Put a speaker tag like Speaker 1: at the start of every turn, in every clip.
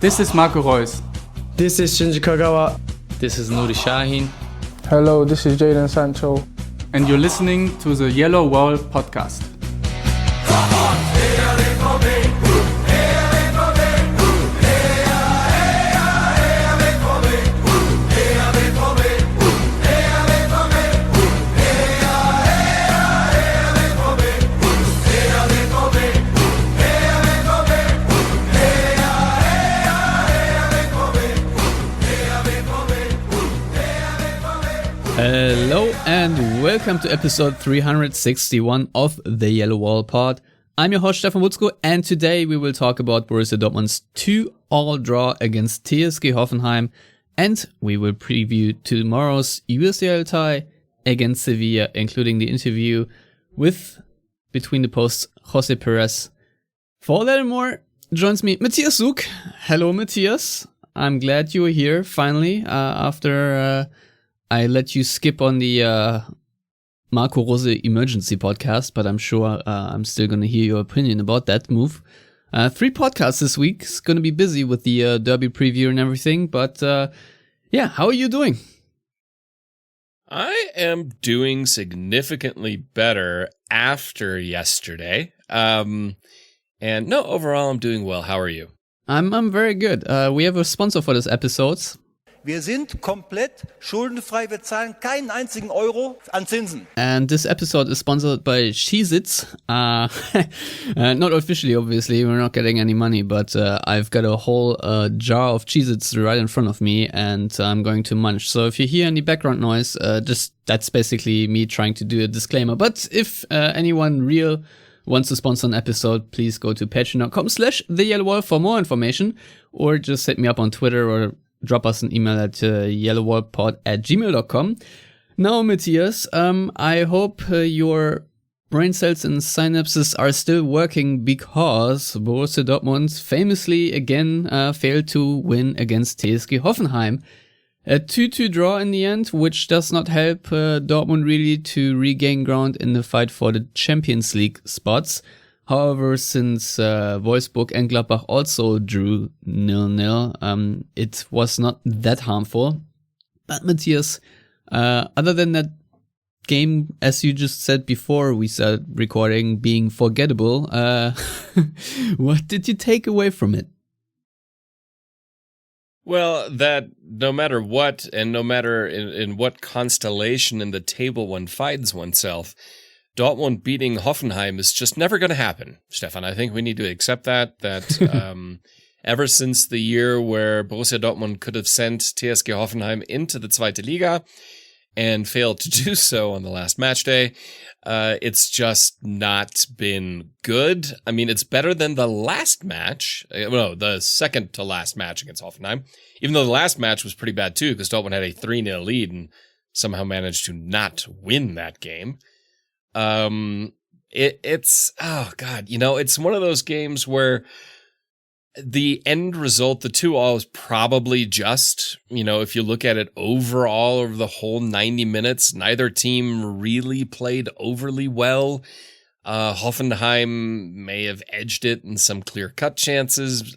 Speaker 1: This is Marco Reus.
Speaker 2: This is Shinji Kagawa.
Speaker 3: This is Nuri Sahin.
Speaker 4: Hello, this is Jadon Sancho.
Speaker 1: And you're listening to the Yellowwall podcast.
Speaker 3: Hello and welcome to episode 361 of the Yellowwallpod. I'm your host Stefan Wutzko, and today we will talk about Borussia Dortmund's 2-2 draw against TSG Hoffenheim, and we will preview tomorrow's UCL-tie against Sevilla, including the interview with BetweenThePost Jose Perez. For all that and more, joins me Matthias Zug. Hello Matthias, I'm glad you are here finally after I let you skip on the Marco Rose emergency podcast, but I'm sure I'm still going to hear your opinion about that move. 3 podcasts this week. It's going to be busy with the derby preview and everything, but yeah, how are you doing?
Speaker 5: I am doing significantly better after yesterday. And no, overall I'm doing well. How are you?
Speaker 3: I'm very good. We have a sponsor for this episode.
Speaker 6: Wir sind komplett schuldenfrei, wir zahlen keinen einzigen Euro an Zinsen.
Speaker 3: And this episode is sponsored by Cheez-Its. Not officially, obviously, we're not getting any money, but I've got a whole jar of Cheez-Its right in front of me, and I'm going to munch. So if you hear any background noise, that's basically me trying to do a disclaimer. But if anyone real wants to sponsor an episode, please go to patreon.com/theyellowwall for more information, or just hit me up on Twitter or drop us an email at yellowwallpod@gmail.com. Now, Matthias, I hope your brain cells and synapses are still working, because Borussia Dortmund famously again failed to win against TSG Hoffenheim. A 2-2 draw in the end, which does not help Dortmund really to regain ground in the fight for the Champions League spots. However, since Wolfsburg and Gladbach also drew 0-0, it was not that harmful. But Matthias, other than that game, as you just said before we started recording, being forgettable, what did you take away from it?
Speaker 5: Well, that no matter what, and no matter in what constellation in the table one finds oneself, Dortmund beating Hoffenheim is just never going to happen, Stefan. I think we need to accept that ever since the year where Borussia Dortmund could have sent TSG Hoffenheim into the Zweite Liga and failed to do so on the last match day, it's just not been good. I mean, it's better than the last match. No, the second to last match against Hoffenheim, even though the last match was pretty bad too, because Dortmund had a 3-0 lead and somehow managed to not win that game. It's oh God, it's one of those games where the end result, the 2-2, is probably just, if you look at it overall over the whole 90 minutes, neither team really played overly well. Hoffenheim may have edged it in some clear-cut chances,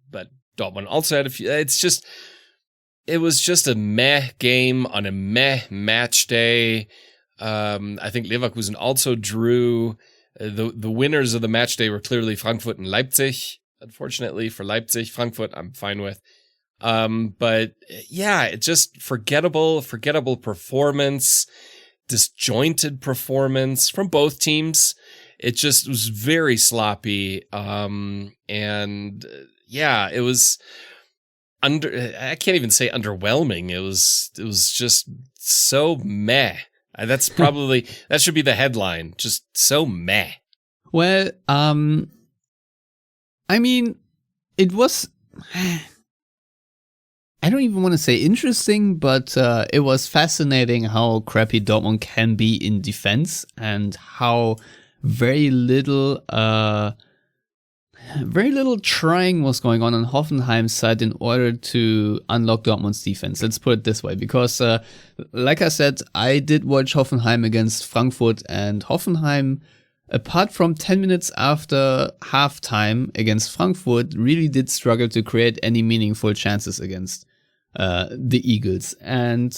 Speaker 5: but Dortmund also had a few. It was just a meh game on a meh match day. I think Leverkusen also drew. The winners of the match day were clearly Frankfurt and Leipzig. Unfortunately for Leipzig, Frankfurt I'm fine with. But yeah, it's just forgettable performance, disjointed performance from both teams. It just was very sloppy. And yeah, it was I can't even say underwhelming. It was just so meh. That's probably, that should be the headline. Just so meh.
Speaker 3: Well, I mean, it was, I don't even want to say interesting, but it was fascinating how crappy Dortmund can be in defense, and how very little trying was going on Hoffenheim's side in order to unlock Dortmund's defense. Let's put it this way, because like I said, I did watch Hoffenheim against Frankfurt, and Hoffenheim apart from 10 minutes after halftime against Frankfurt, really did struggle to create any meaningful chances against the Eagles. And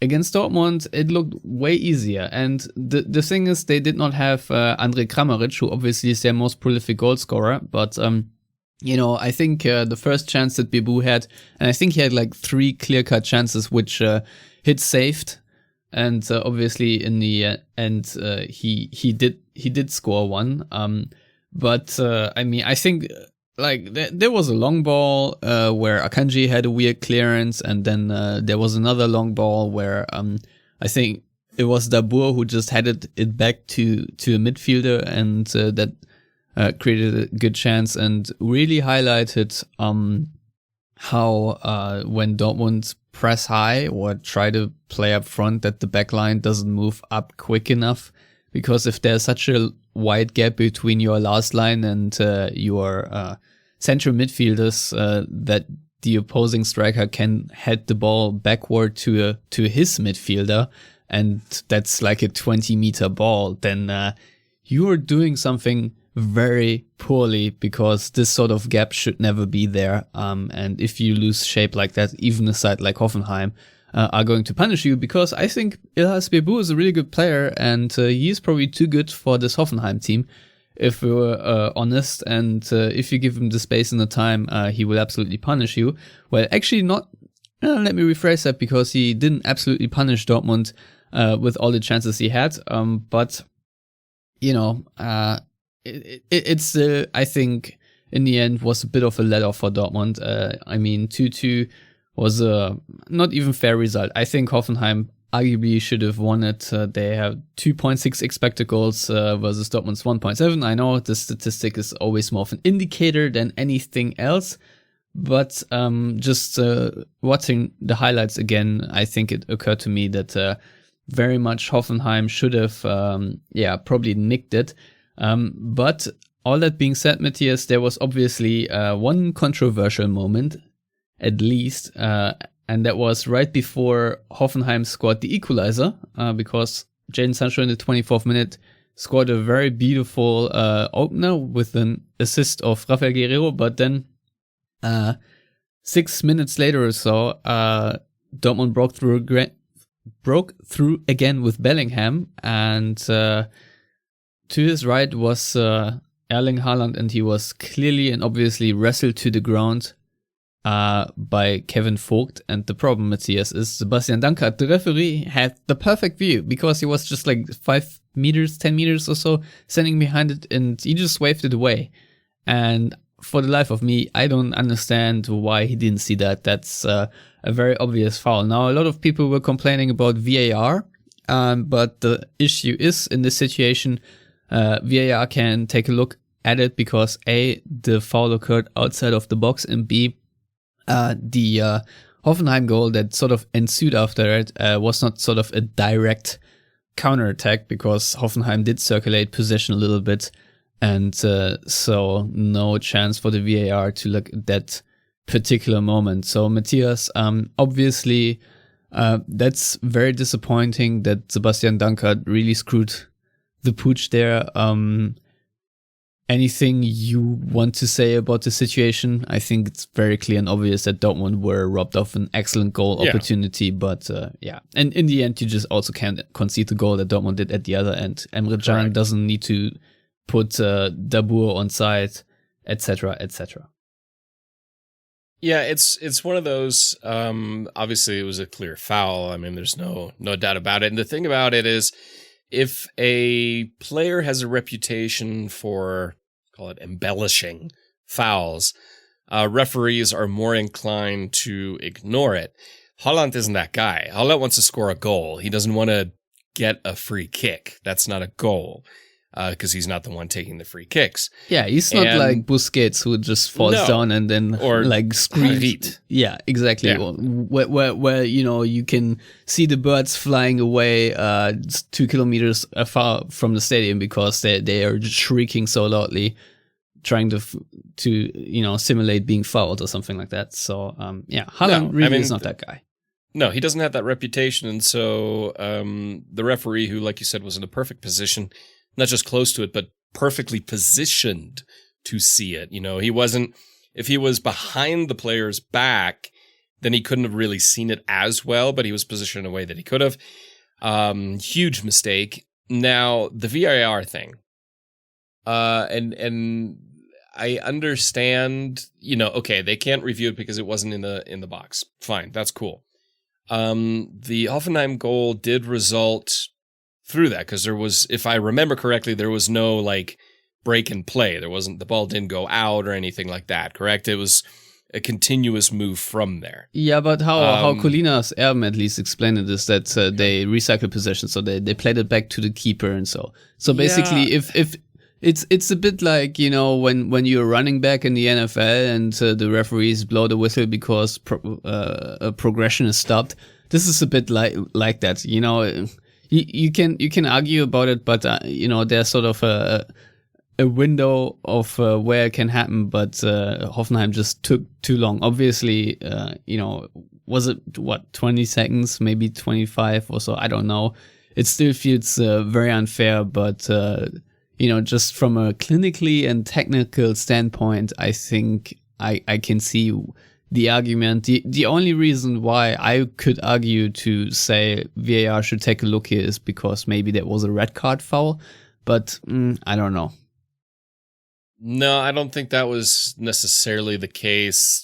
Speaker 3: against Dortmund, it looked way easier. And the thing is, they did not have Andrej Kramaric, who obviously is their most prolific goal scorer. But, I think the first chance that Bibu had, and I think he had like 3 clear-cut chances, which hit saved. And obviously in the end, he did score one. I think like there was a long ball where Akanji had a weird clearance, and then there was another long ball where I think it was Dabur who just headed it back to a midfielder, and that created a good chance and really highlighted how when Dortmund press high or try to play up front, that the back line doesn't move up quick enough. Because if there's such a wide gap between your last line and your central midfielders, that the opposing striker can head the ball backward to his midfielder, and that's like a 20-meter ball, then you are doing something very poorly, because this sort of gap should never be there. And if you lose shape like that, even a side like Hoffenheim are going to punish you, because I think Ilhas Bebu is a really good player, and he's probably too good for this Hoffenheim team, if we're honest. And if you give him the space and the time, he will absolutely punish you. Well, actually not. Let me rephrase that, because he didn't absolutely punish Dortmund with all the chances he had. But it's I think in the end was a bit of a let-off for Dortmund. 2-2 was a not even fair result. I think Hoffenheim arguably should have won it. They have 2.6 expected goals versus Dortmund's 1.7. I know the statistic is always more of an indicator than anything else, but just watching the highlights again, I think it occurred to me that very much Hoffenheim should have probably nicked it. But all that being said, Matthias, there was obviously one controversial moment, at least, and that was right before Hoffenheim scored the equalizer, because Jadon Sancho in the 24th minute scored a very beautiful opener with an assist of Rafael Guerreiro, but then 6 minutes later or so, Dortmund broke through again with Bellingham, and to his right was Erling Haaland, and he was clearly and obviously wrestled to the ground by Kevin Vogt. And the problem, Matthias, is Sebastian Dankert, the referee, had the perfect view, because he was just like 5 meters, 10 meters or so standing behind it, and he just waved it away. And for the life of me, I don't understand why he didn't see that. That's a very obvious foul. Now, a lot of people were complaining about VAR, but the issue is, in this situation, VAR can take a look at it because A, the foul occurred outside of the box, and B, the Hoffenheim goal that sort of ensued after it was not sort of a direct counterattack, because Hoffenheim did circulate possession a little bit, and so no chance for the VAR to look at that particular moment. So Matthias, obviously that's very disappointing that Sebastian Dankert really screwed the pooch there. Anything you want to say about the situation? I think it's very clear and obvious that Dortmund were robbed of an excellent goal opportunity, but and in the end you just also can't concede the goal that Dortmund did at the other end. Emre Can doesn't need to put Dabur on side, etc., etc.
Speaker 5: Yeah, it's one of those. Obviously, it was a clear foul. I mean, there's no doubt about it. And the thing about it is, if a player has a reputation for, call it, embellishing fouls, referees are more inclined to ignore it. Haaland isn't that guy. Haaland wants to score a goal. He doesn't want to get a free kick. That's not a goal, because he's not the one taking the free kicks.
Speaker 3: Yeah, he's not like Busquets, who just falls down and then
Speaker 5: or
Speaker 3: like screams.
Speaker 5: David.
Speaker 3: Yeah, exactly.
Speaker 5: Yeah.
Speaker 3: Where you can see the birds flying away 2 kilometers far from the stadium, because they are just shrieking so loudly, trying to simulate being fouled or something like that. So Haaland really is not that guy.
Speaker 5: No, he doesn't have that reputation, and so the referee, who, like you said, was in a perfect position, not just close to it, but perfectly positioned to see it. He wasn't, if he was behind the player's back, then he couldn't have really seen it as well, but he was positioned in a way that he could have. Huge mistake. Now, the VAR thing. And I understand, okay, they can't review it because it wasn't in the box. Fine, that's cool. The Hoffenheim goal did result through that because there was, if I remember correctly, there was no break and play. The ball didn't go out or anything like that, correct? It was a continuous move from there.
Speaker 3: Yeah, but how Colinas Erben at least explained it is that they recycle possession, so they played it back to the keeper, and so basically if it's a bit like when you're running back in the NFL and the referees blow the whistle because a progression is stopped. This is a bit like that. You can argue about it, but there's sort of a window of where it can happen, but Hoffenheim just took too long. Obviously, was it 20 seconds, maybe 25 or so? I don't know. It still feels very unfair, but just from a clinically and technical standpoint, I think I can see the argument. The only reason why I could argue to say VAR should take a look here is because maybe there was a red card foul, but I don't know.
Speaker 5: No, I don't think that was necessarily the case.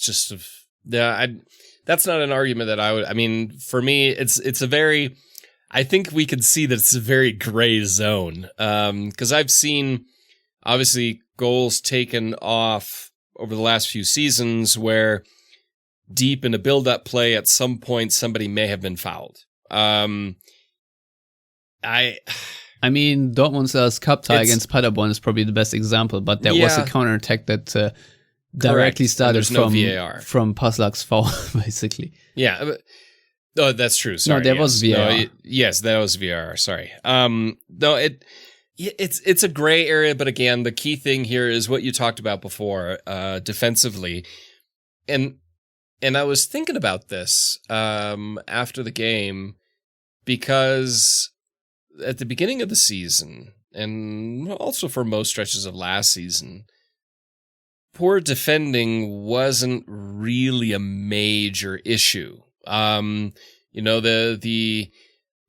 Speaker 5: That's not an argument that I would. I mean, for me, it's a very. I think we can see that it's a very gray zone because I've seen obviously goals taken off over the last few seasons where deep in a build-up play at some point somebody may have been fouled.
Speaker 3: I mean, Dortmund's cup tie against Paderborn is probably the best example, but there was a counterattack that directly started from Paslak's foul, basically.
Speaker 5: Yeah. Oh, that's true. Sorry.
Speaker 3: No, there was VAR.
Speaker 5: No, yes, that was VAR. Sorry. No, it's a gray area, but again, the key thing here is what you talked about before, defensively. And I was thinking about this after the game because at the beginning of the season, and also for most stretches of last season, poor defending wasn't really a major issue. The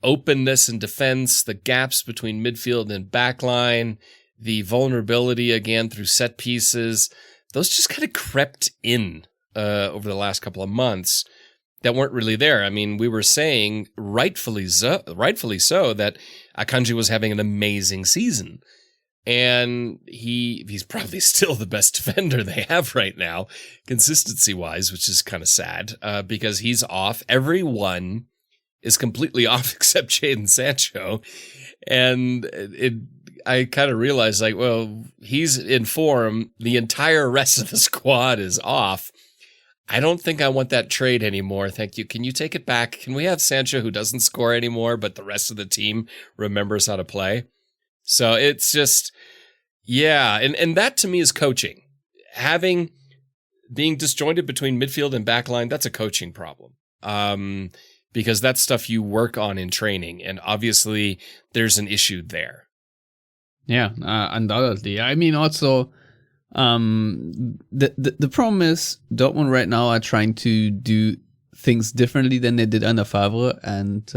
Speaker 5: openness in defense, the gaps between midfield and backline, the vulnerability again through set pieces, those just kind of crept in over the last couple of months that weren't really there. I mean, we were saying rightfully so that Akanji was having an amazing season. And he's probably still the best defender they have right now, consistency-wise, which is kind of sad, because he's off. Everyone is completely off except Jadon Sancho. And I kind of realized, he's in form. The entire rest of the squad is off. I don't think I want that trade anymore. Thank you. Can you take it back? Can we have Sancho who doesn't score anymore, but the rest of the team remembers how to play? So it's just, yeah. And that to me is coaching. Being disjointed between midfield and backline, that's a coaching problem. Because that's stuff you work on in training. And obviously there's an issue there.
Speaker 3: Yeah, undoubtedly. I mean, also, the problem is Dortmund right now are trying to do things differently than they did under Favre, and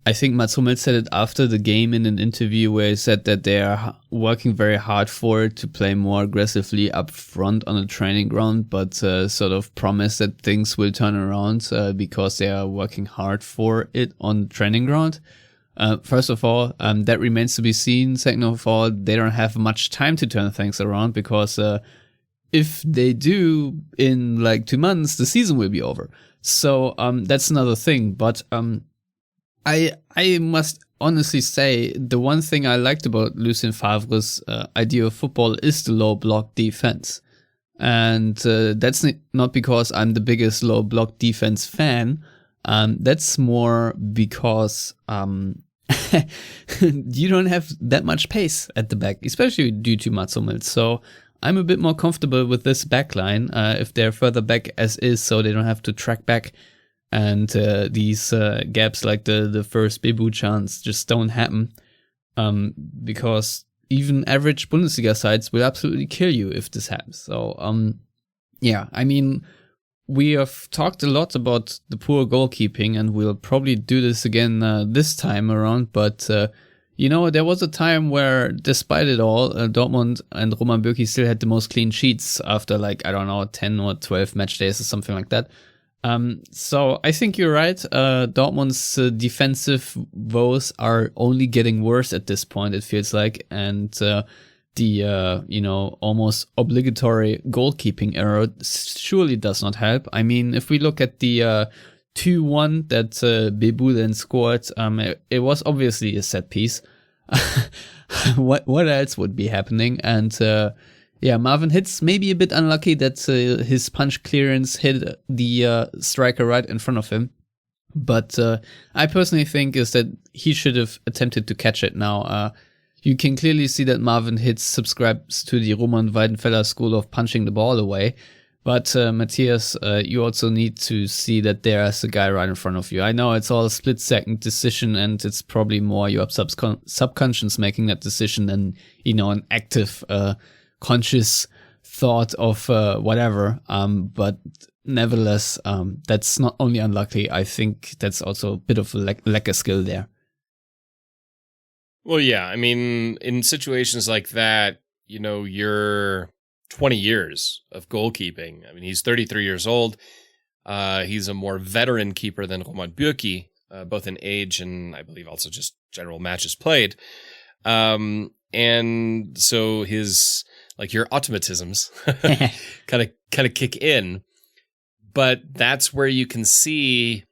Speaker 3: I think Mats Hummels said it after the game in an interview where he said that they are working very hard for it to play more aggressively up front on the training ground, but sort of promise that things will turn around because they are working hard for it on the training ground. First of all, that remains to be seen. Second of all, they don't have much time to turn things around because if they do, in 2 months, the season will be over. So that's another thing. But I must honestly say the one thing I liked about Lucien Favre's idea of football is the low block defense. And that's not because I'm the biggest low block defense fan. That's more because you don't have that much pace at the back, especially due to Mats Hummels. So I'm a bit more comfortable with this backline if they're further back as is, so they don't have to track back. And these gaps like the first Bebu chance just don't happen. because even average Bundesliga sides will absolutely kill you if this happens. So, yeah, I mean, we have talked a lot about the poor goalkeeping, and we'll probably do this again this time around. But, there was a time where, despite it all, Dortmund and Roman Bürki still had the most clean sheets after, 10 or 12 match days or something like that. So I think you're right. Dortmund's defensive woes are only getting worse at this point, it feels like. And the almost obligatory goalkeeping error surely does not help. I mean, if we look at the 2-1 that Bebu then scored, it was obviously a set piece. What else would be happening? And Marvin Hitz maybe a bit unlucky that his punch clearance hit the striker right in front of him. But I personally think is that he should have attempted to catch it now. You can clearly see that Marvin Hitz subscribes to the Roman Weidenfeller school of punching the ball away. But Matthias, you also need to see that there's a guy right in front of you. I know it's all a split-second decision, and it's probably more your subconscious making that decision than, an active, conscious thought of whatever. But nevertheless, that's not only unlucky. I think that's also a bit of a lack of skill there.
Speaker 5: Well, yeah. I mean, in situations like that, you're 20 years of goalkeeping. I mean, he's 33 years old. He's a more veteran keeper than Roman Bürki, both in age and I believe also just general matches played. And so his, your automatisms kind of kick in. But that's where you can see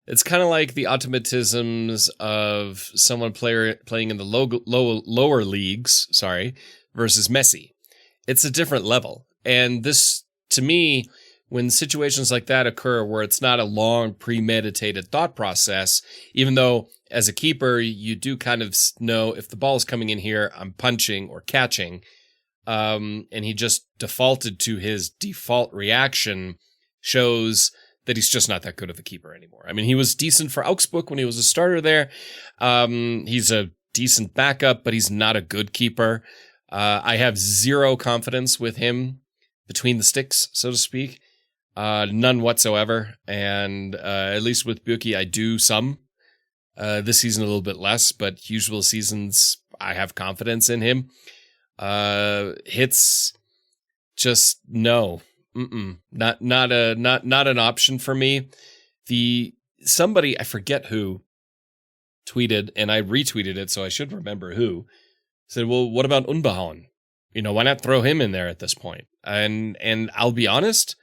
Speaker 5: it's kind of like the automatisms of someone playing in the lower leagues, versus Messi. It's a different level. And this, to me, when situations like that occur where it's not a long premeditated thought process, even though as a keeper, you do kind of know if the ball is coming in here, I'm punching or catching. And he just defaulted to his default reaction shows that he's just not that good of a keeper anymore. I mean, he was decent for Augsburg when he was a starter there. He's a decent backup, but he's not a good keeper. I have zero confidence with him between the sticks, so to speak. None whatsoever. And at least with Bürki, I do some. This season a little bit less, but usual seasons, I have confidence in him. Hits, just no. Not an option for me. Somebody, I forget who, tweeted, and I retweeted it, so I should remember who, said, well, what about Unbehauen? Why not throw him in there at this point? And I'll be honest,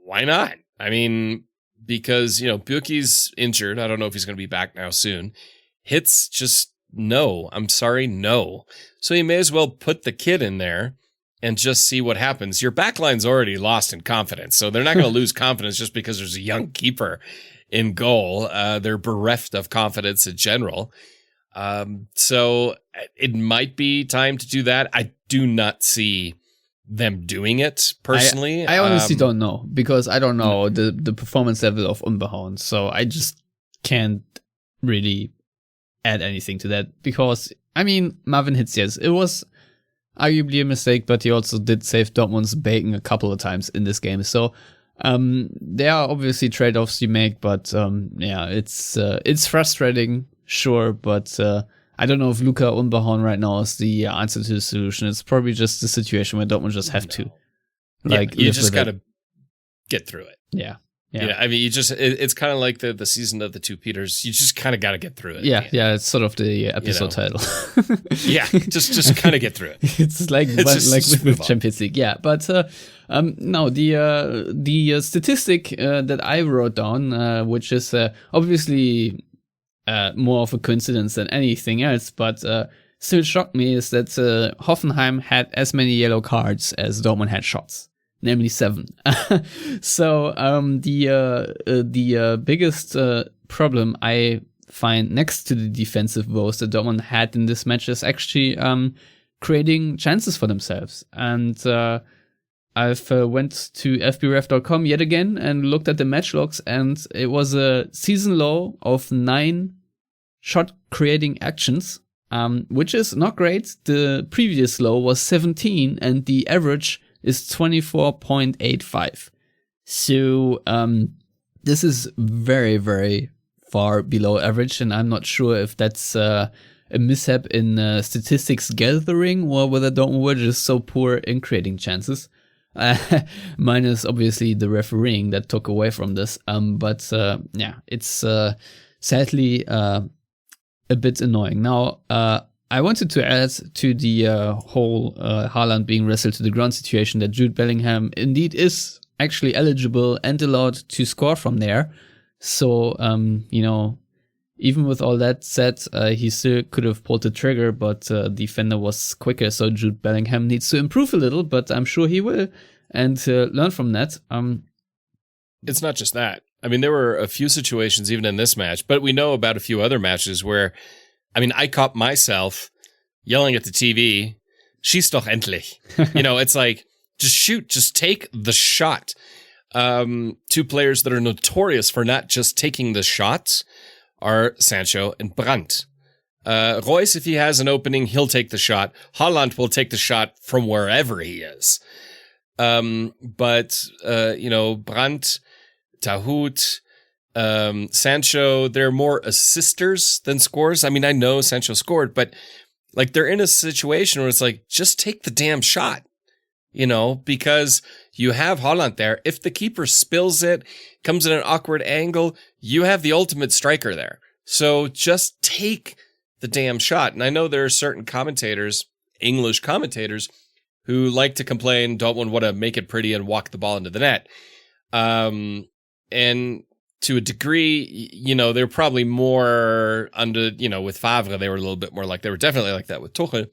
Speaker 5: why not? I mean, because, Bürki's injured. I don't know if he's going to be back now soon. Hits, just no. I'm sorry, no. So you may as well put the kid in there and just see what happens. Your backline's already lost in confidence, so they're not going to lose confidence just because there's a young keeper in goal. They're bereft of confidence in general. So it might be time to do that. I do not see them doing it personally.
Speaker 3: I honestly don't know, because I don't know the performance level of Unbehauen, so I just can't really add anything to that, because, I mean, Marvin Hitz, yes, it was arguably a mistake, but he also did save Dortmund's bacon a couple of times in this game. So there are obviously trade-offs you make, but it's frustrating, sure, but I don't know if Luca Unbehauen right now is the answer to the solution. It's probably just the situation where Dortmund just have to
Speaker 5: you just gotta get through it.
Speaker 3: Yeah.
Speaker 5: I mean, it's kind of like the season of the two Peters. You just kind of got to get through it.
Speaker 3: Yeah, it's sort of the episode title.
Speaker 5: Yeah, just kind of get through it.
Speaker 3: It's like with Champions League. Yeah, but no, the statistic that I wrote down, which is obviously more of a coincidence than anything else, but still shocked me, is that Hoffenheim had as many yellow cards as Dortmund had shots. Namely 7. So the biggest problem I find next to the defensive woes that Dortmund had in this match is actually creating chances for themselves. And I've went to fbref.com yet again and looked at the match logs, and it was a season low of 9 shot creating actions. which is not great. The previous low was 17 and the average is 24.85. So this is very, very far below average, and I'm not sure if that's a mishap in statistics gathering or whether Dortmund were just so poor in creating chances. Minus obviously the refereeing that took away from this. But it's sadly a bit annoying. Now, I wanted to add to the whole Haaland being wrestled to the ground situation that Jude Bellingham indeed is actually eligible and allowed to score from there. So, even with all that said, he still could have pulled the trigger, but the defender was quicker. So Jude Bellingham needs to improve a little, but I'm sure he will, and learn from that.
Speaker 5: It's not just that. I mean, there were a few situations even in this match, but we know about a few other matches where, I mean, I caught myself yelling at the TV, "Schieß doch endlich." It's like, just shoot, just take the shot. Two players that are notorious for not just taking the shots are Sancho and Brandt. Reus, if he has an opening, he'll take the shot. Haaland will take the shot from wherever he is. But Brandt, Tahout, Sancho, they're more assisters than scores. I mean, I know Sancho scored, but like they're in a situation where it's like, just take the damn shot, because you have Haaland there. If the keeper spills it, comes in an awkward angle, you have the ultimate striker there. So just take the damn shot. And I know there are certain commentators, English commentators, who like to complain, don't want to make it pretty and walk the ball into the net. And to a degree, they're probably more under, with Favre, they were a little bit more like, they were definitely like that with Tuchel.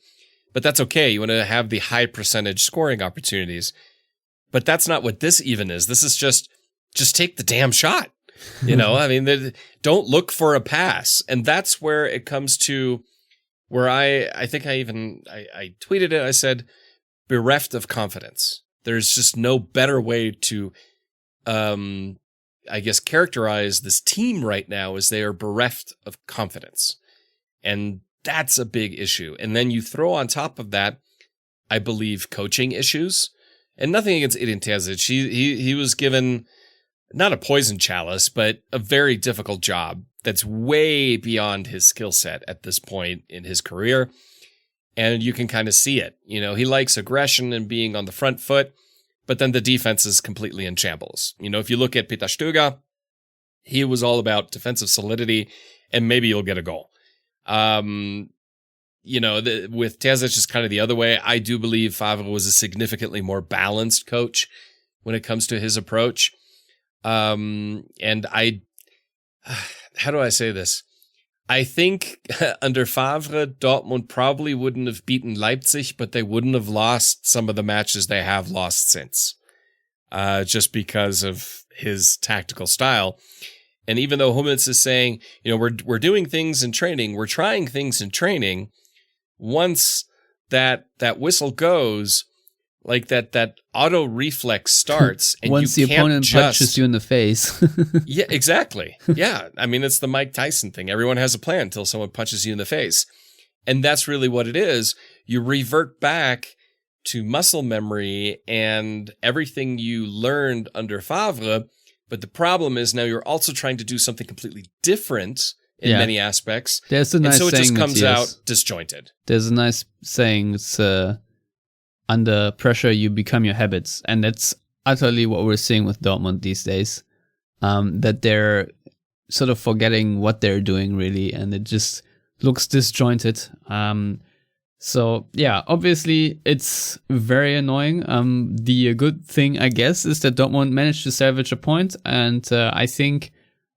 Speaker 5: But that's okay. You want to have the high percentage scoring opportunities. But that's not what this even is. This is just take the damn shot. I mean, don't look for a pass. And that's where it comes to where I think I tweeted it. I said, bereft of confidence. There's just no better way to, characterize this team right now as they are bereft of confidence. And that's a big issue. And then you throw on top of that, I believe, coaching issues. And nothing against Edin Terzic. He was given not a poison chalice, but a very difficult job that's way beyond his skill set at this point in his career. And you can kind of see it. He likes aggression and being on the front foot, but then the defense is completely in shambles. If you look at Peter Stöger, he was all about defensive solidity and maybe you'll get a goal. With Terzic is kind of the other way. I do believe Favre was a significantly more balanced coach when it comes to his approach. How do I say this? I think under Favre, Dortmund probably wouldn't have beaten Leipzig, but they wouldn't have lost some of the matches they have lost since, just because of his tactical style. And even though Hummels is saying, we're doing things in training, we're trying things in training, once that whistle goes, like that auto reflex starts, and
Speaker 3: once
Speaker 5: you
Speaker 3: the
Speaker 5: can't
Speaker 3: opponent punches you in the face.
Speaker 5: Yeah, exactly. Yeah, I mean, it's the Mike Tyson thing. Everyone has a plan until someone punches you in the face, and that's really what it is. You revert back to muscle memory and everything you learned under Favre, but the problem is now you're also trying to do something completely different in many aspects.
Speaker 3: There's a nice
Speaker 5: and so it
Speaker 3: saying
Speaker 5: just comes out disjointed.
Speaker 3: There's a nice saying. It's under pressure, you become your habits. And that's utterly what we're seeing with Dortmund these days. That they're sort of forgetting what they're doing, really. And it just looks disjointed. So, yeah, obviously, it's very annoying. The good thing, I guess, is that Dortmund managed to salvage a point. And I think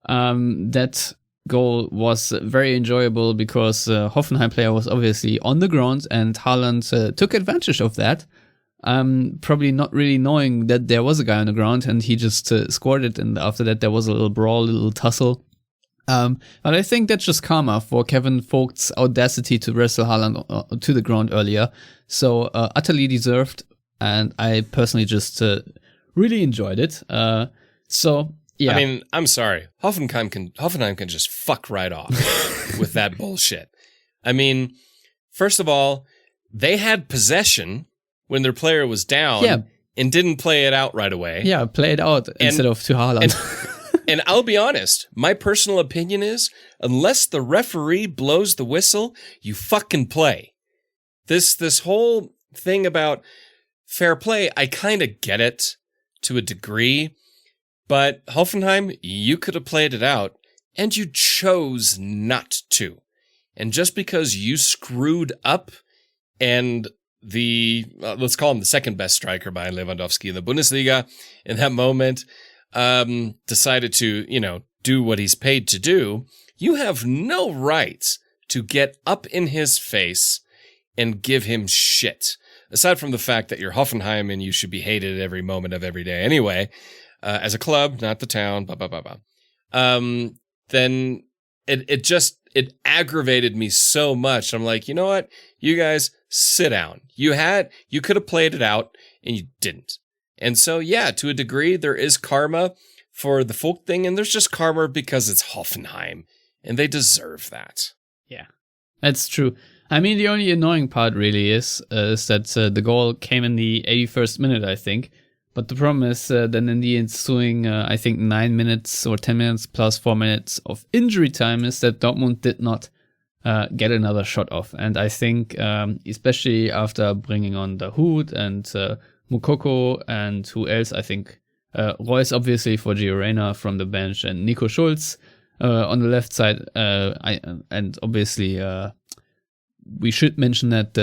Speaker 3: that goal was very enjoyable because Hoffenheim player was obviously on the ground and Haaland took advantage of that. Probably not really knowing that there was a guy on the ground, and he just scored it. And after that, there was a little brawl, a little tussle. But I think that's just karma for Kevin Vogt's audacity to wrestle Haaland to the ground earlier. So utterly deserved, and I personally just really enjoyed it. Yeah.
Speaker 5: I mean, I'm sorry. Hoffenheim can just fuck right off with that bullshit. I mean, First of all, they had possession when their player was down and didn't play it out right away.
Speaker 3: Yeah, play it out instead of to Haaland.
Speaker 5: And I'll be honest, my personal opinion is, unless the referee blows the whistle, you fucking play. This whole thing about fair play, I kind of get it to a degree, but Hoffenheim, you could have played it out, and you chose not to. And just because you screwed up and let's call him the second best striker behind Lewandowski in the Bundesliga in that moment, decided to, do what he's paid to do, you have no right to get up in his face and give him shit. Aside from the fact that you're Hoffenheim and you should be hated every moment of every day anyway, as a club, not the town, then it aggravated me so much. I'm like, you know what? You guys sit down. You could have played it out and you didn't. And so, yeah, to a degree, there is karma for the Folk thing, and there's just karma because it's Hoffenheim, and they deserve that.
Speaker 3: Yeah, that's true. I mean, the only annoying part really is that the goal came in the 81st minute, I think. But the problem is then in the ensuing, I think, 9 minutes or 10 minutes plus 4 minutes of injury time is that Dortmund did not get another shot off. And I think, especially after bringing on Dahoud and Moukoko and who else, I think Reus obviously for Gio Reyna from the bench and Nico Schulz on the left side. And obviously we should mention that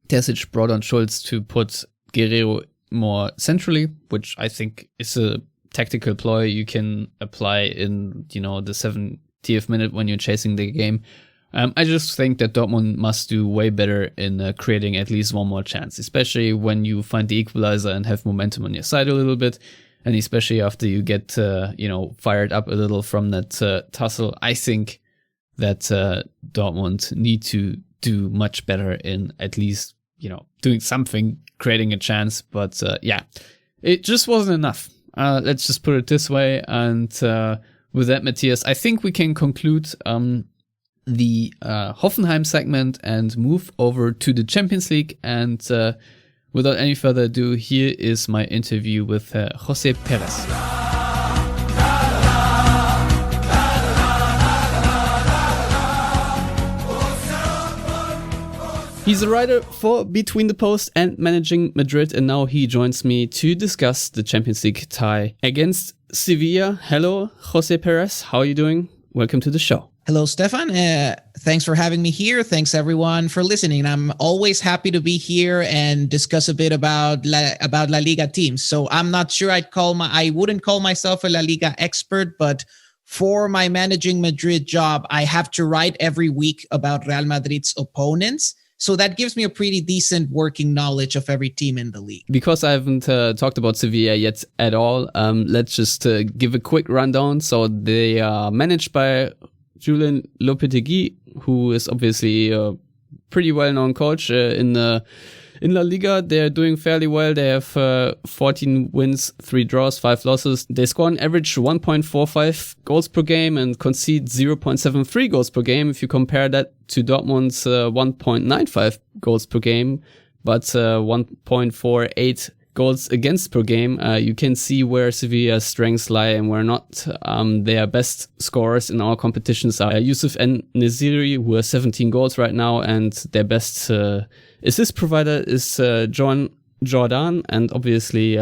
Speaker 3: Terzic brought on Schulz to put Guerrero more centrally, which I think is a tactical ploy you can apply in, the 70th minute when you're chasing the game. I just think that Dortmund must do way better in creating at least one more chance, especially when you find the equalizer and have momentum on your side a little bit, and especially after you get, fired up a little from that tussle. I think that Dortmund need to do much better in at least, doing something, creating a chance. But it just wasn't enough. Let's just put it this way. And with that, Matthias, I think we can conclude the Hoffenheim segment and move over to the Champions League. And without any further ado, here is my interview with Jose Perez. He's a writer for Between the Post and managing Madrid, and now he joins me to discuss the Champions League tie against Sevilla. Hello, Jose Perez. How are you doing? Welcome to the show.
Speaker 7: Hello, Stefan. Thanks for having me here. Thanks, everyone, for listening. I'm always happy to be here and discuss a bit about La Liga teams. So I'm not sure I wouldn't call myself a La Liga expert, but for my managing Madrid job, I have to write every week about Real Madrid's opponents. So that gives me a pretty decent working knowledge of every team in the league.
Speaker 3: Because I haven't talked about Sevilla yet at all, let's just give a quick rundown. So they are managed by Julen Lopetegui, who is obviously a pretty well-known coach in La Liga. They're doing fairly well. They have 14 wins, 3 draws, 5 losses. They score an average 1.45 goals per game and concede 0.73 goals per game. If you compare that to Dortmund's 1.95 goals per game, but 1.48 goals against per game, you can see where Sevilla's strengths lie and where not. Their best scorers in all competitions are Yusuf and Neziri, who are 17 goals right now, and their best assist provider is Jordan. And obviously,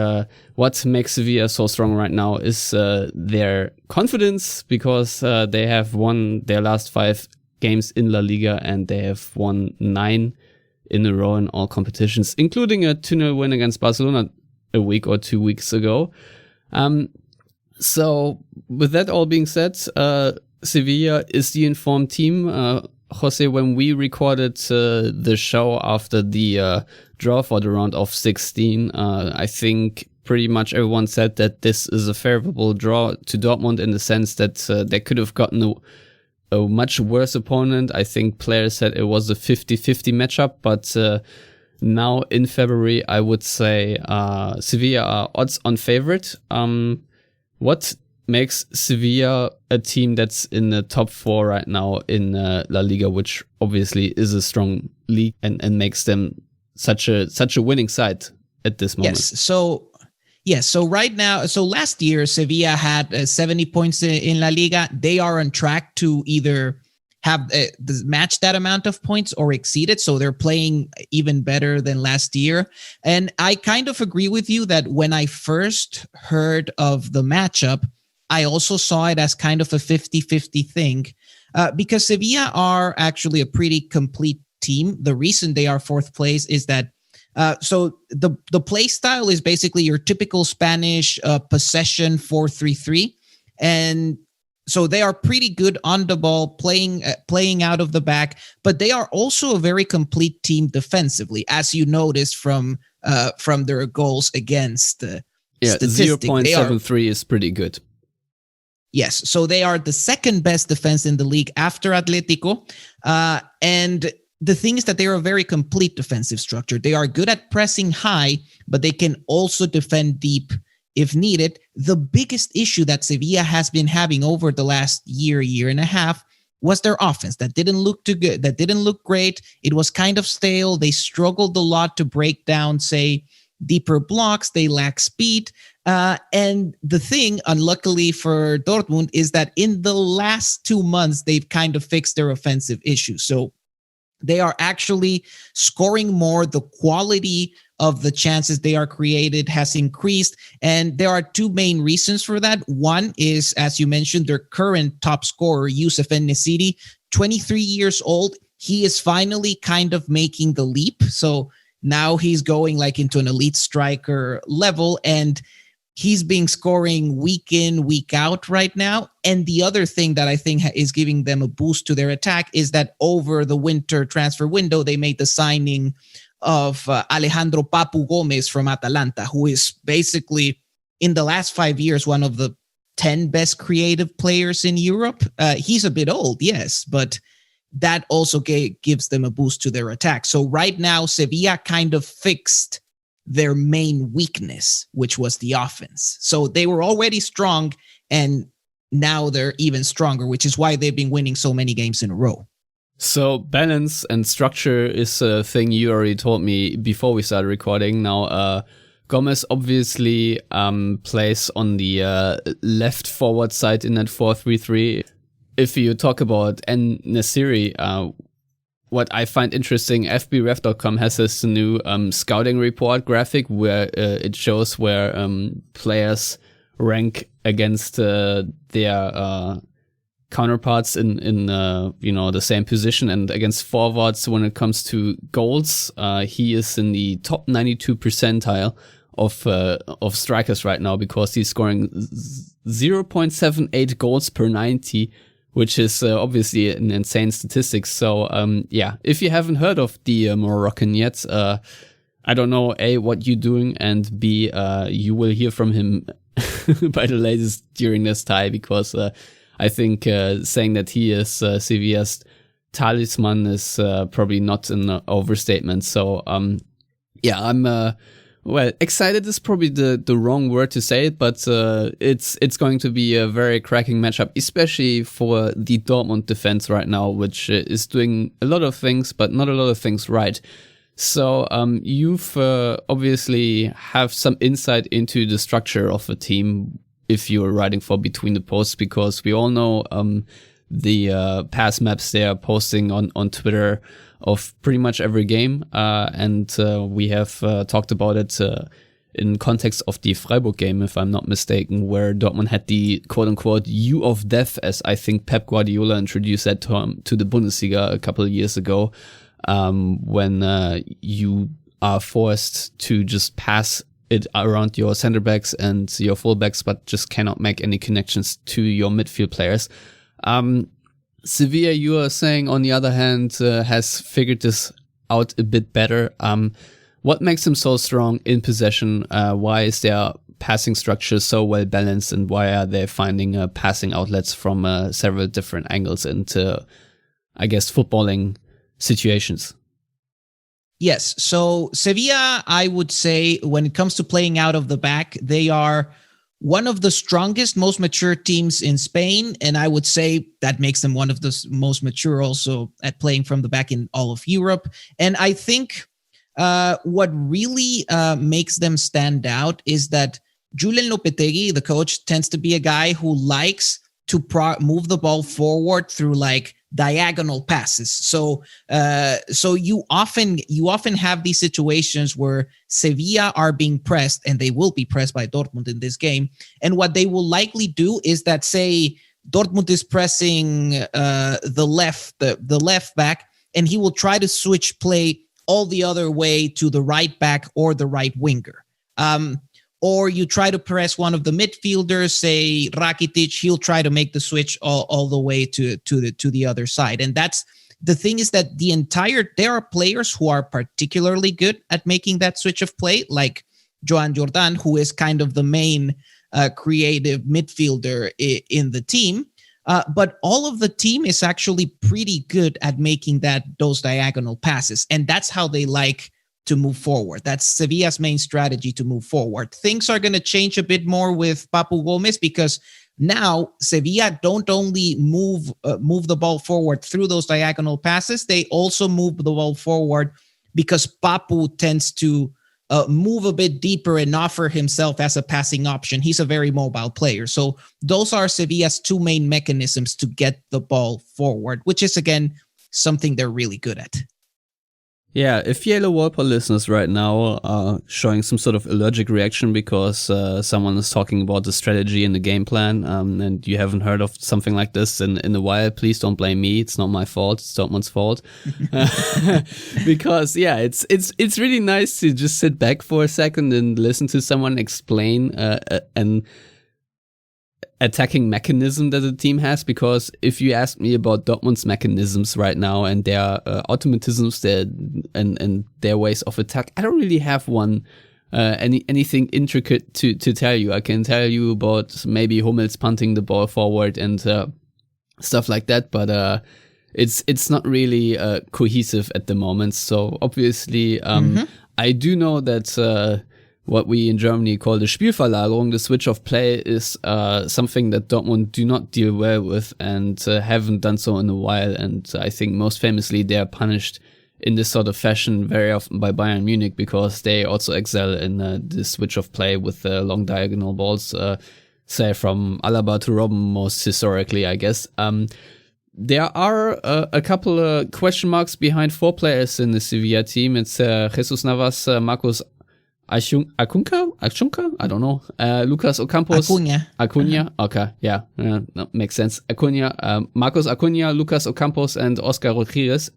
Speaker 3: what makes Sevilla so strong right now is their confidence, because they have won their last 5 games in La Liga and they have won 9 in a row in all competitions, including a 2-0 win against Barcelona a week or 2 weeks ago. So with that all being said, Sevilla is the informed team. Jose, when we recorded the show after the draw for the round of 16, I think pretty much everyone said that this is a favorable draw to Dortmund in the sense that they could have gotten a much worse opponent. I think players said it was a 50-50 matchup, but now in February, I would say Sevilla are odds-on favorite. What makes Sevilla a team that's in the top 4 right now in La Liga, which obviously is a strong league and makes them such a winning side at this moment.
Speaker 7: So right now, last year Sevilla had 70 points in La Liga. They are on track to either have match that amount of points or exceed it. So they're playing even better than last year. And I kind of agree with you that when I first heard of the matchup, I also saw it as kind of a 50-50 thing because Sevilla are actually a pretty complete team. The reason they are 4th place is that so the play style is basically your typical Spanish possession 4-3-3. And so they are pretty good on the ball, playing out of the back, but they are also a very complete team defensively, as you noticed from their goals against.
Speaker 3: 0.73 is pretty good.
Speaker 7: Yes, so they are the 2nd best defense in the league after Atletico, and the thing is that they are a very complete defensive structure. They are good at pressing high, but they can also defend deep if needed. The biggest issue that Sevilla has been having over the last year and a half was their offense. That didn't look too good. That didn't look great. It was kind of stale. They struggled a lot to break down, say, deeper blocks. They lack speed. And the thing, unluckily for Dortmund, is that in the last 2 months, they've kind of fixed their offensive issues. So they are actually scoring more. The quality of the chances they are created has increased. And there are 2 main reasons for that. One is, as you mentioned, their current top scorer, Youssef En-Nesyri, 23 years old. He is finally kind of making the leap. So now he's going like into an elite striker level, and he's been scoring week in, week out right now. And the other thing that I think is giving them a boost to their attack is that over the winter transfer window, they made the signing of Alejandro Papu Gomez from Atalanta, who is basically, in the last 5 years, one of the 10 best creative players in Europe. He's a bit old, yes, but that also gives them a boost to their attack. So right now, Sevilla kind of fixed their main weakness, which was the offense. So they were already strong, and now they're even stronger, which is why they've been winning so many games in a row.
Speaker 3: So balance and structure is a thing you already told me before we started recording. Now, Gomez obviously plays on the left forward side in that 4-3-3. If you talk about En-Nesyri, what I find interesting, FBref.com has this new scouting report graphic where it shows where players rank against their counterparts in the same position, and against forwards when it comes to goals. He is in the top 92 percentile of strikers right now, because he's scoring 0.78 goals per 90, which is obviously an insane statistic. So if you haven't heard of the Moroccan yet, I don't know, A, what you're doing, and B, you will hear from him by the latest during this tie, because I think saying that he is Sevilla's talisman is probably not an overstatement. So I'm excited is probably the wrong word to say it, but it's going to be a very cracking matchup, especially for the Dortmund defense right now, which is doing a lot of things, but not a lot of things right. So you've obviously have some insight into the structure of a team if you're writing for Between the Posts, because we all know the pass maps they are posting on Twitter of pretty much every game, and we have talked about it in context of the Freiburg game, if I'm not mistaken, where Dortmund had the quote-unquote U of Death, as I think Pep Guardiola introduced that term to the Bundesliga a couple of years ago, when you are forced to just pass it around your center backs and your full backs, but just cannot make any connections to your midfield players. Sevilla, you are saying, on the other hand, has figured this out a bit better. What makes them so strong in possession? Why is their passing structure so well balanced, and why are they finding passing outlets from several different angles into, I guess, footballing situations?
Speaker 7: Yes. So Sevilla, I would say, when it comes to playing out of the back, they are one of the strongest, most mature teams in Spain. And I would say that makes them one of the most mature also at playing from the back in all of Europe. And I think what really makes them stand out is that Julen Lopetegui, the coach, tends to be a guy who likes to move the ball forward through like diagonal passes. So you often have these situations where Sevilla are being pressed, and they will be pressed by Dortmund in this game. And what they will likely do is that, say, Dortmund is pressing the left back, and he will try to switch play all the other way to the right back or the right winger. Or you try to press one of the midfielders, say Rakitic, he'll try to make the switch all the way to the other side. And that's the thing, is that there are players who are particularly good at making that switch of play, like Joan Jordan, who is kind of the main creative midfielder in the team. But all of the team is actually pretty good at making those diagonal passes. And that's how they like to move forward. That's Sevilla's main strategy to move forward. Things are going to change a bit more with Papu Gomez, because now Sevilla don't only move the ball forward through those diagonal passes, they also move the ball forward because Papu tends to move a bit deeper and offer himself as a passing option. He's a very mobile player. So those are Sevilla's two main mechanisms to get the ball forward, which is, again, something they're really good at.
Speaker 3: Yeah, if Yellowwallpod listeners right now are showing some sort of allergic reaction because someone is talking about the strategy and the game plan, and you haven't heard of something like this in a while, please don't blame me. It's not my fault. It's Dortmund's fault. Because yeah, it's really nice to just sit back for a second and listen to someone explain an attacking mechanism that the team has. Because if you ask me about Dortmund's mechanisms right now and their automatisms, and their ways of attack, I don't really have anything intricate to tell you. I can tell you about maybe Hummels punting the ball forward and stuff like that, but it's not really cohesive at the moment. So obviously, I do know that what we in Germany call the Spielverlagerung, the switch of play, is something that Dortmund do not deal well with and haven't done so in a while. And I think most famously they are punished in this sort of fashion very often by Bayern Munich, because they also excel in the switch of play with long diagonal balls, say from Alaba to Robben most historically, I guess. There are a couple of question marks behind four players in the Sevilla team. It's Jesus Navas, Marcos Acunca? I don't know. Lucas Ocampos. Acuna. Okay, yeah, that makes sense. Acuna, Marcos Acuna, Lucas Ocampos, and Oscar Rodriguez.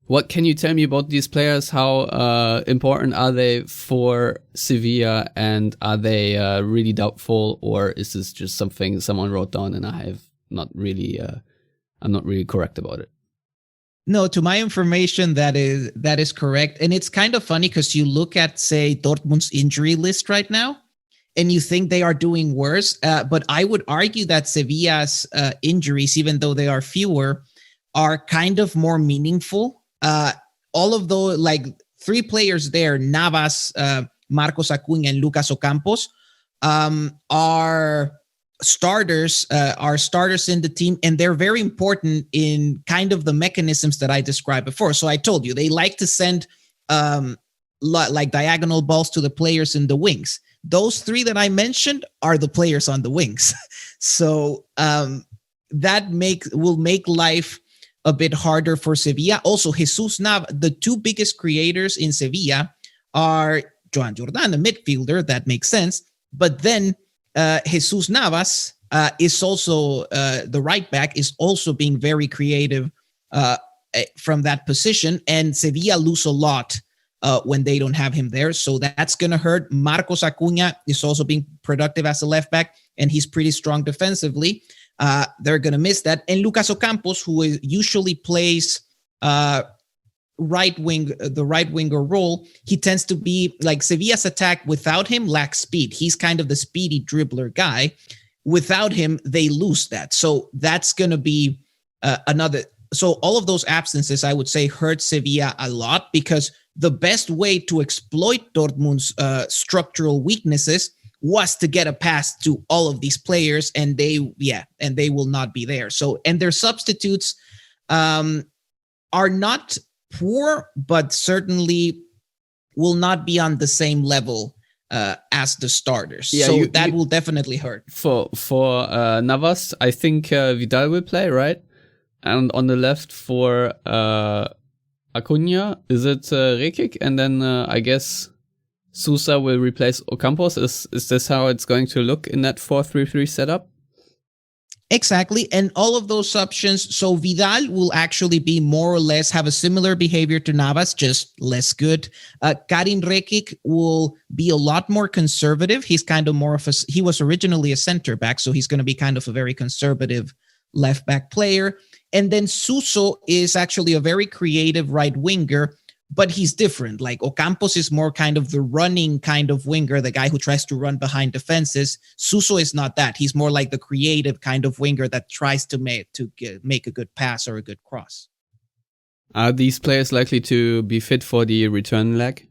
Speaker 3: What can you tell me about these players? How important are they for Sevilla, and are they really doubtful, or is this just something someone wrote down and I'm not really correct about it?
Speaker 7: No, to my information, that is correct. And it's kind of funny because you look at, say, Dortmund's injury list right now, and you think they are doing worse. But I would argue that Sevilla's injuries, even though they are fewer, are kind of more meaningful. All of those, like three players there, Navas, Marcos Acuna, and Lucas Ocampos, are starters in the team, and they're very important in kind of the mechanisms that I described before. So I told you they like to send like diagonal balls to the players in the wings. Those three that I mentioned are the players on the wings. So that will make life a bit harder for Sevilla. Also, Jesus Navas, the two biggest creators in Sevilla are Joan Jordan, a midfielder. That makes sense. But then Jesus Navas is also the right back, is also being very creative from that position, and Sevilla lose a lot when they don't have him there, so that's going to hurt. Marcos Acuna is also being productive as a left back, and he's pretty strong defensively. They're going to miss that. And Lucas Ocampos, who usually plays right winger role, he tends to be like Sevilla's attack without him lacks speed. He's kind of the speedy dribbler guy. Without him, they lose that. So that's going to be another. So all of those absences, I would say, hurt Sevilla a lot, because the best way to exploit Dortmund's structural weaknesses was to get a pass to all of these players, and they will not be there. So, and their substitutes are not poor, but certainly will not be on the same level as the starters.
Speaker 3: Yeah,
Speaker 7: so that will definitely hurt.
Speaker 3: For Navas, I think Vidal will play, right? And on the left for Acuna, is it Rekic? And then I guess Sousa will replace Ocampos. Is this how it's going to look in that 4-3-3 setup?
Speaker 7: Exactly. And all of those options. So Vidal will actually be more or less have a similar behavior to Navas, just less good. Karim Rekic will be a lot more conservative. He's kind of more of he was originally a center back, so he's going to be kind of a very conservative left back player. And then Suso is actually a very creative right winger, but he's different. Like Ocampos is more kind of the running kind of winger, the guy who tries to run behind defenses. Suso is not that. He's more like the creative kind of winger that tries to make a good pass or a good cross.
Speaker 3: Are these players likely to be fit for the return leg?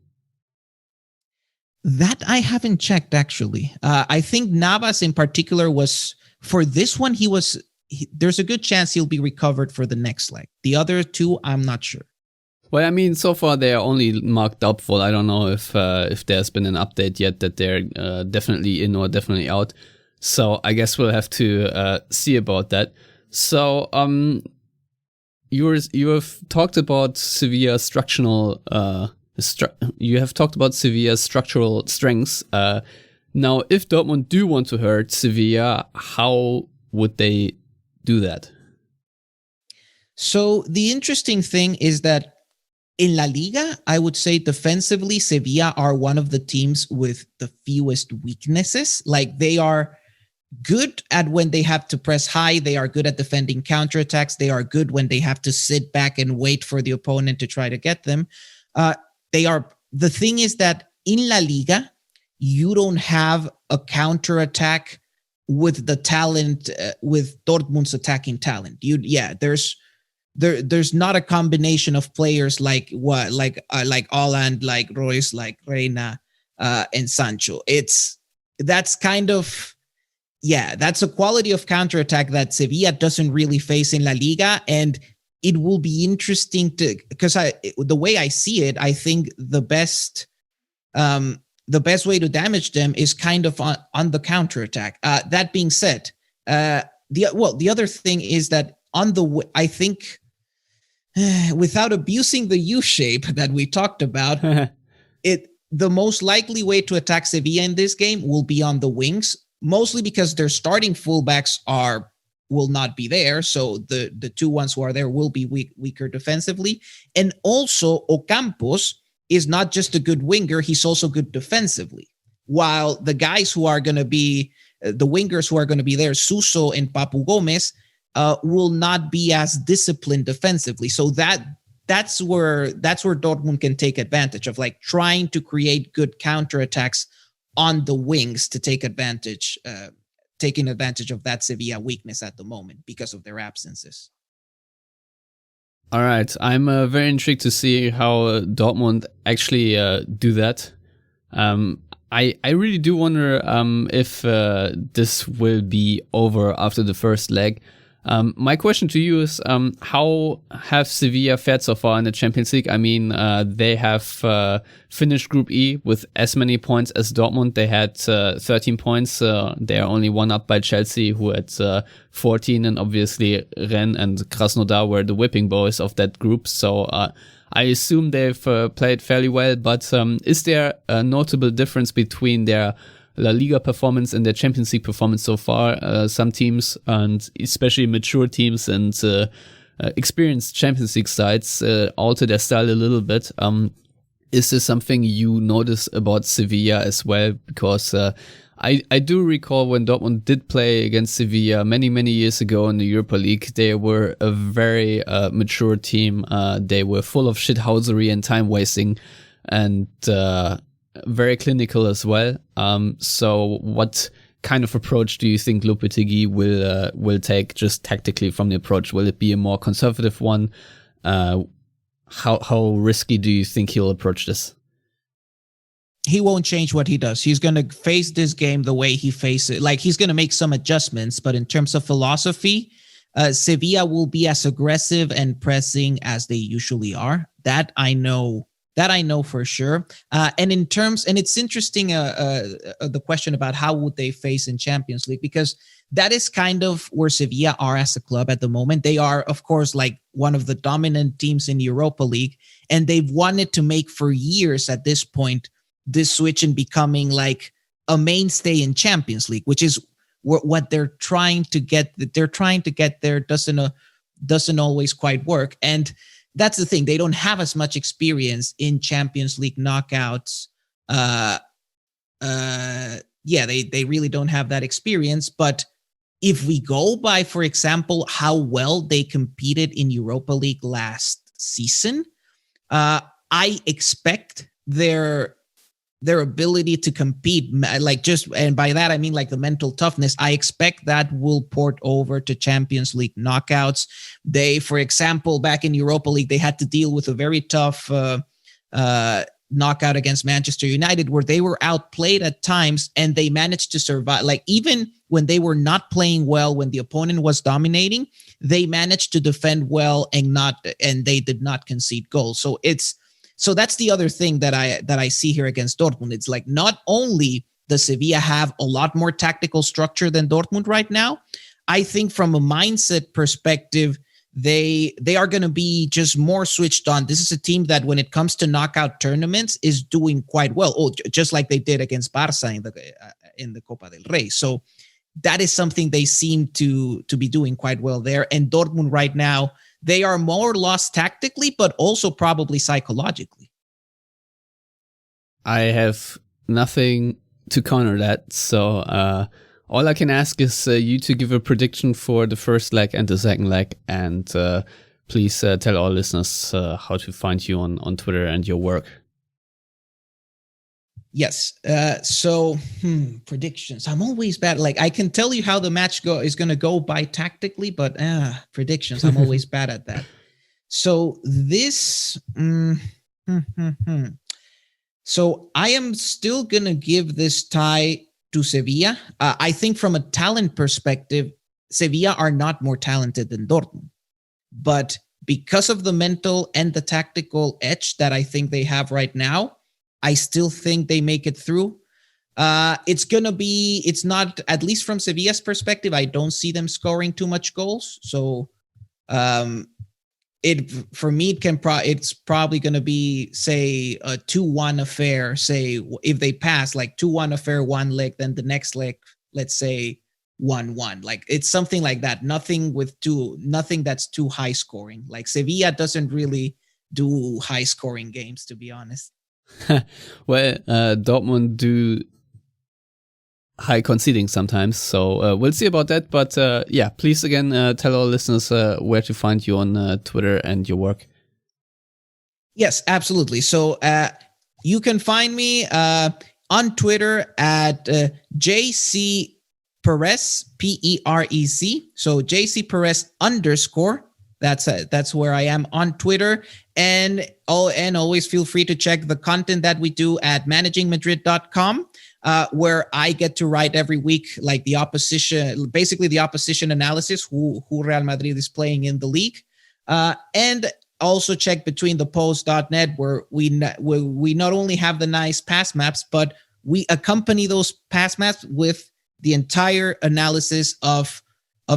Speaker 7: That I haven't checked, actually. I think Navas in particular was, for this one, there's a good chance he'll be recovered for the next leg. The other two, I'm not sure.
Speaker 3: Well, I mean, so far they are only marked doubtful. I don't know if there's been an update yet that they're definitely in or definitely out. So I guess we'll have to see about that. So you have talked about Sevilla's structural strengths. Now, if Dortmund do want to hurt Sevilla, how would they do that?
Speaker 7: So the interesting thing is that in La Liga, I would say defensively, Sevilla are one of the teams with the fewest weaknesses. Like, they are good at when they have to press high. They are good at defending counterattacks. They are good when they have to sit back and wait for the opponent to try to get them. The thing is that in La Liga, you don't have a counterattack with the talent, with Dortmund's attacking talent. There's not a combination of players like Haaland, like Royce, like Reina, and Sancho. That's a quality of counterattack that Sevilla doesn't really face in La Liga, and it will be interesting because the way I see it, I think the best way to damage them is kind of on the counterattack. That being said, the other thing is that I think. Without abusing the U-shape that we talked about, the most likely way to attack Sevilla in this game will be on the wings, mostly because their starting fullbacks will not be there. So the two ones who are there will be weaker defensively. And also Ocampos is not just a good winger, he's also good defensively. While the guys who are going to be, the wingers who are going to be there, Suso and Papu Gomez, will not be as disciplined defensively. So that's where Dortmund can take advantage of, like trying to create good counterattacks on the wings to taking advantage of that Sevilla weakness at the moment because of their absences.
Speaker 3: All right, I'm very intrigued to see how Dortmund actually do that. I really do wonder if this will be over after the first leg. My question to you is, how have Sevilla fared so far in the Champions League? I mean, they have finished Group E with as many points as Dortmund. They had 13 points. They are only one up by Chelsea, who had 14, and obviously Rennes and Krasnodar were the whipping boys of that group. So I assume they've played fairly well, but is there a notable difference between their La Liga performance and their Champions League performance so far? Some teams, and especially mature teams and experienced Champions League sides, alter their style a little bit. Is this something you notice about Sevilla as well? Because I do recall when Dortmund did play against Sevilla many, many years ago in the Europa League, they were a very mature team. They were full of shithousery and time wasting, and very clinical as well. So what kind of approach do you think Lopetegui will take just tactically from the approach? Will it be a more conservative one? How risky do you think he'll approach this?
Speaker 7: he won't change what he does. He's going to face this game the way he faces it. Like, he's going to make some adjustments, but in terms of philosophy, Sevilla will be as aggressive and pressing as they usually are. That I know for sure. And it's interesting, the question about how would they face in Champions League, because that is kind of where Sevilla are as a club at the moment. They are, of course, like one of the dominant teams in Europa League, and they've wanted to make for years at this point this switch in becoming like a mainstay in Champions League, which is what they're trying to get. They're trying to get there. Doesn't always quite work. And that's the thing. They don't have as much experience in Champions League knockouts. They really don't have that experience. But if we go by, for example, how well they competed in Europa League last season, I expect their ability to compete, and by that I mean like the mental toughness, I expect that will port over to Champions League knockouts. They, for example, back in Europa League, they had to deal with a very tough knockout against Manchester United, where they were outplayed at times and they managed to survive. Like, even when they were not playing well, when the opponent was dominating, they managed to defend well and they did not concede goals. So that's the other thing that I see here against Dortmund. It's like, not only does Sevilla have a lot more tactical structure than Dortmund right now, I think from a mindset perspective, they are going to be just more switched on. This is a team that, when it comes to knockout tournaments, is doing quite well. Just like they did against Barca in the Copa del Rey. So that is something they seem to be doing quite well there. And Dortmund right now, they are more lost tactically, but also probably psychologically.
Speaker 3: I have nothing to counter that. So all I can ask is you to give a prediction for the first leg and the second leg. And please tell our listeners how to find you on Twitter and your work.
Speaker 7: Yes. So predictions. I'm always bad. Like, I can tell you how the match is going to go by tactically, but predictions, I'm always bad at that. So this, so I am still going to give this tie to Sevilla. I think from a talent perspective, Sevilla are not more talented than Dortmund, but because of the mental and the tactical edge that I think they have right now, I still think they make it through. It's not, at least from Sevilla's perspective, I don't see them scoring too much goals. So for me, it's probably going to be, say, a 2-1 affair. Say, if they pass, like 2-1 affair one leg, then the next leg, let's say 1-1. Like, it's something like that. Nothing that's too high scoring. Like, Sevilla doesn't really do high scoring games, to be honest.
Speaker 3: Well, Dortmund do high conceding sometimes, so we'll see about that. But please again tell our listeners where to find you on Twitter and your work.
Speaker 7: Yes, absolutely. So you can find me on Twitter at JC Perez, Perez. So JC Perez _ That's where I am on Twitter. And always feel free to check the content that we do at managingmadrid.com, where I get to write every week, like the opposition analysis, who Real Madrid is playing in the league. And also check BetweenThePost.net, where we not only have the nice pass maps, but we accompany those pass maps with the entire analysis of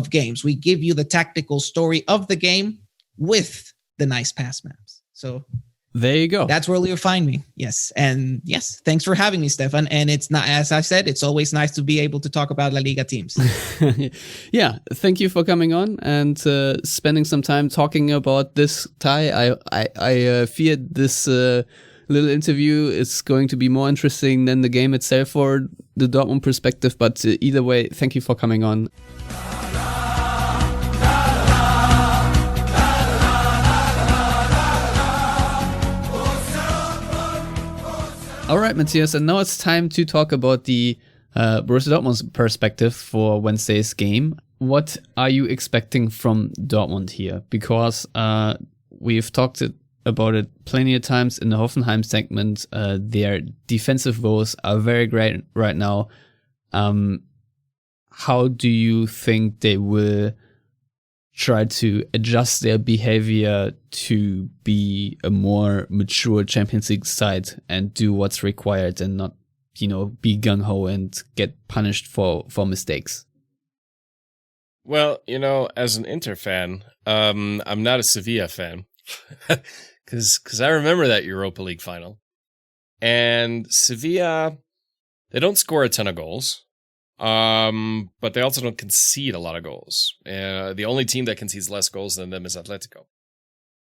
Speaker 7: games. We give you the tactical story of the game with the nice pass maps. So
Speaker 3: there you go.
Speaker 7: That's where you'll find me. Yes. And yes, thanks for having me, Stefan. And it's not, as I said, it's always nice to be able to talk about La Liga teams.
Speaker 3: Yeah. Thank you for coming on and spending some time talking about this tie. I fear this little interview is going to be more interesting than the game itself for the Dortmund perspective. But either way, thank you for coming on. All right, Matthias, and now it's time to talk about the Borussia Dortmund's perspective for Wednesday's game. What are you expecting from Dortmund here? Because we've talked about it plenty of times in the Hoffenheim segment. Their defensive woes are very great right now. How do you think they will try to adjust their behavior to be a more mature Champions League side and do what's required and not, be gung-ho and get punished for mistakes?
Speaker 5: Well, as an Inter fan, I'm not a Sevilla fan because I remember that Europa League final. And Sevilla, they don't score a ton of goals, but they also don't concede a lot of goals. The only team that concedes less goals than them is Atletico.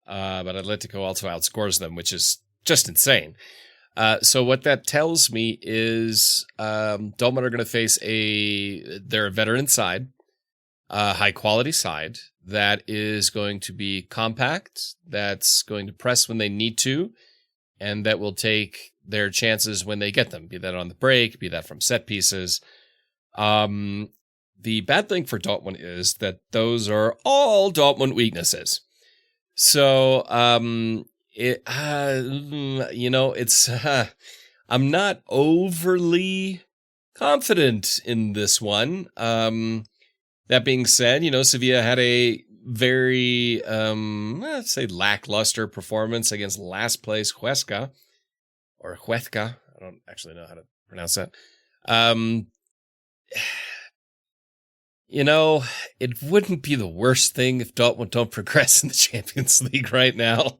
Speaker 5: But Atletico also outscores them, which is just insane. So what that tells me is Dortmund are going to face they're a veteran side, a high-quality side that is going to be compact, that's going to press when they need to, and that will take their chances when they get them, be that on the break, be that from set pieces. The bad thing for Dortmund is that those are all Dortmund weaknesses. So, I'm not overly confident in this one. That being said, Sevilla had a very, let's say, lackluster performance against last place Huesca. I don't actually know how to pronounce that. It wouldn't be the worst thing if Dortmund don't progress in the Champions League right now.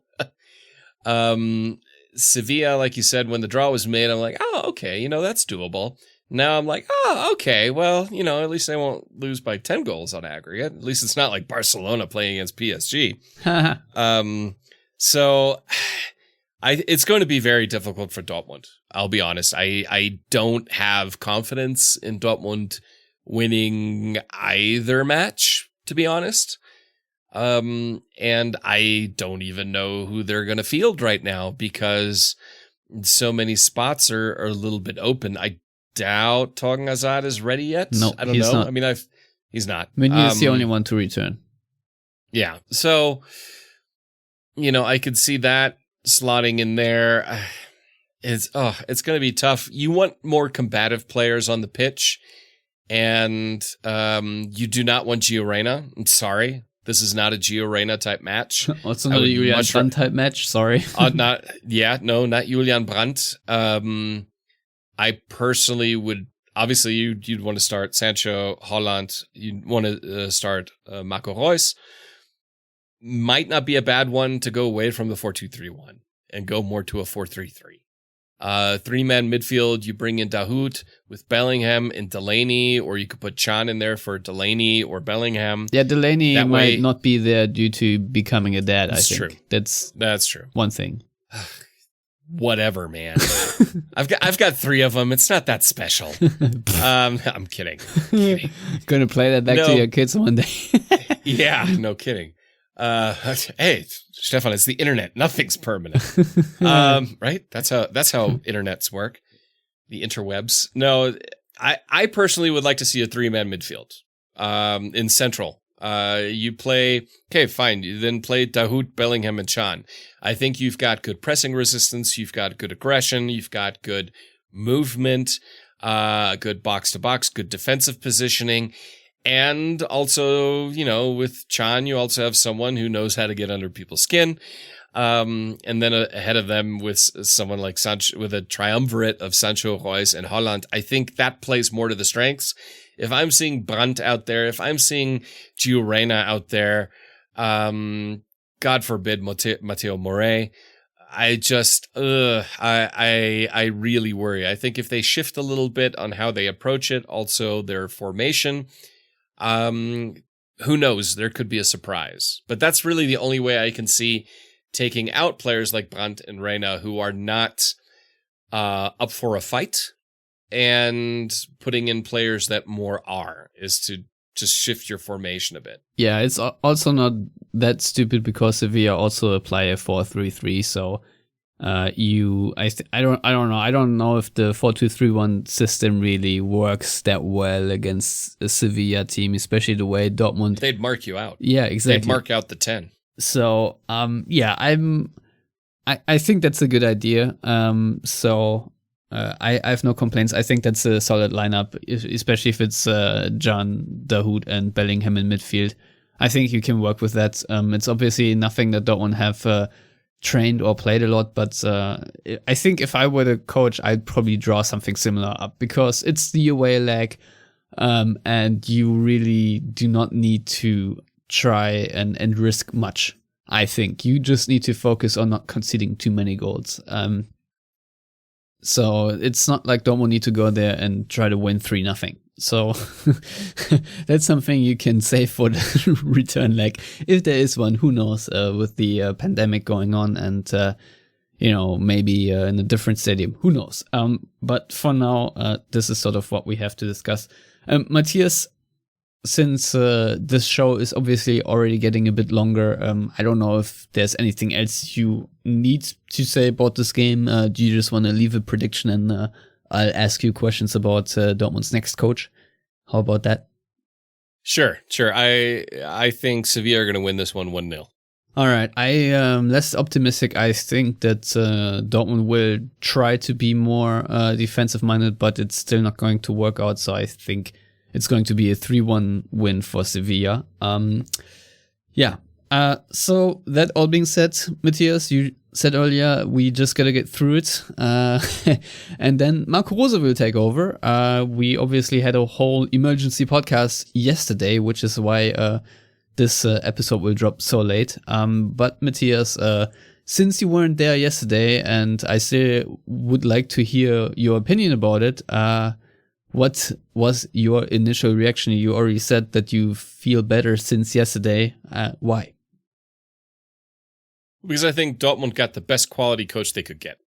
Speaker 5: Sevilla, like you said, when the draw was made, I'm like, oh, okay, that's doable. Now I'm like, oh, okay, well, at least they won't lose by 10 goals on aggregate. At least it's not like Barcelona playing against PSG. So it's going to be very difficult for Dortmund. I'll be honest. I don't have confidence in Dortmund winning either match, to be honest. And I don't even know who they're going to field right now because so many spots are a little bit open. I doubt Torgan Hazard is ready yet.
Speaker 3: No,
Speaker 5: I don't
Speaker 3: he's
Speaker 5: know.
Speaker 3: not.
Speaker 5: I mean, he's not.
Speaker 3: Meunier is the only one to return.
Speaker 5: Yeah. So, I could see that slotting in there. It's going to be tough. You want more combative players on the pitch, and you do not want Gio Reyna. I'm sorry. This is not a Gio Reyna type match.
Speaker 3: Also not a Julian Brandt type match. Sorry.
Speaker 5: Not Julian Brandt. I personally would, obviously, you'd want to start Sancho, Holland. You'd want to start Marco Reus. Might not be a bad one to go away from the 4-2-3-1 and go more to a 4-3-3. Three-man midfield, you bring in Dahoud with Bellingham and Delaney, or you could put Can in there for Delaney or Bellingham.
Speaker 3: Yeah, Delaney might not be there due to becoming a dad, I think.
Speaker 5: True.
Speaker 3: That's true. One thing.
Speaker 5: Whatever, man. I've got 3 of them. It's not that special. I'm kidding.
Speaker 3: Gonna play that back to your kids one day.
Speaker 5: Yeah, no kidding. Hey, Stefan, it's the internet. Nothing's permanent. Right? That's how internets work. The interwebs. No, I personally would like to see a 3-man midfield. In central. You play, okay, fine. You then play Dahoud, Bellingham, and Can. I think you've got good pressing resistance. You've got good aggression. You've got good movement, good box to box, good defensive positioning. And also, with Can, you also have someone who knows how to get under people's skin. And then ahead of them with someone like Sancho, with a triumvirate of Sancho, Reus, and Holland. I think that plays more to the strengths. If I'm seeing Brandt out there, if I'm seeing Gio Reyna out there, God forbid Matteo Morey, I just, I really worry. I think if they shift a little bit on how they approach it, also their formation, who knows? There could be a surprise. But that's really the only way I can see taking out players like Brandt and Reyna who are not up for a fight, and putting in players that more are, is to just shift your formation a bit.
Speaker 3: Yeah, it's also not that stupid because Sevilla also apply a 4-3-3. So I don't know. I don't know if the 4-2-3-1 system really works that well against a Sevilla team, especially the way Dortmund.
Speaker 5: They'd mark you out.
Speaker 3: Yeah, exactly.
Speaker 5: They'd mark out the 10.
Speaker 3: So yeah, I'm I think that's a good idea. I have no complaints. I think that's a solid lineup, especially if it's Can, Dahoud, and Bellingham in midfield. I think you can work with that. It's obviously nothing that Dortmund have trained or played a lot, but I think if I were the coach, I'd probably draw something similar up because it's the away leg, and you really do not need to try and risk much. I think you just need to focus on not conceding too many goals. So it's not like Dortmund need to go there and try to win 3-0. So that's something you can save for the return leg. If there is one, who knows, with the pandemic going on and, maybe in a different stadium, who knows. But for now, this is sort of what we have to discuss. Matthias, since this show is obviously already getting a bit longer, I don't know if there's anything else you need to say about this game. Do you just want to leave a prediction and I'll ask you questions about Dortmund's next coach? How about that?
Speaker 5: Sure. I think Sevilla are going to win this one 1-0.
Speaker 3: All right. I am less optimistic. I think that Dortmund will try to be more defensive-minded, but it's still not going to work out. So I think it's going to be a 3-1 win for Sevilla. So that all being said, Matthias, you said earlier we just got to get through it. And then Marco Rose will take over. We obviously had a whole emergency podcast yesterday, which is why this episode will drop so late. But Matthias, since you weren't there yesterday and I still would like to hear your opinion about it, what was your initial reaction? You already said that you feel better since yesterday. Why?
Speaker 5: Because I think Dortmund got the best quality coach they could get.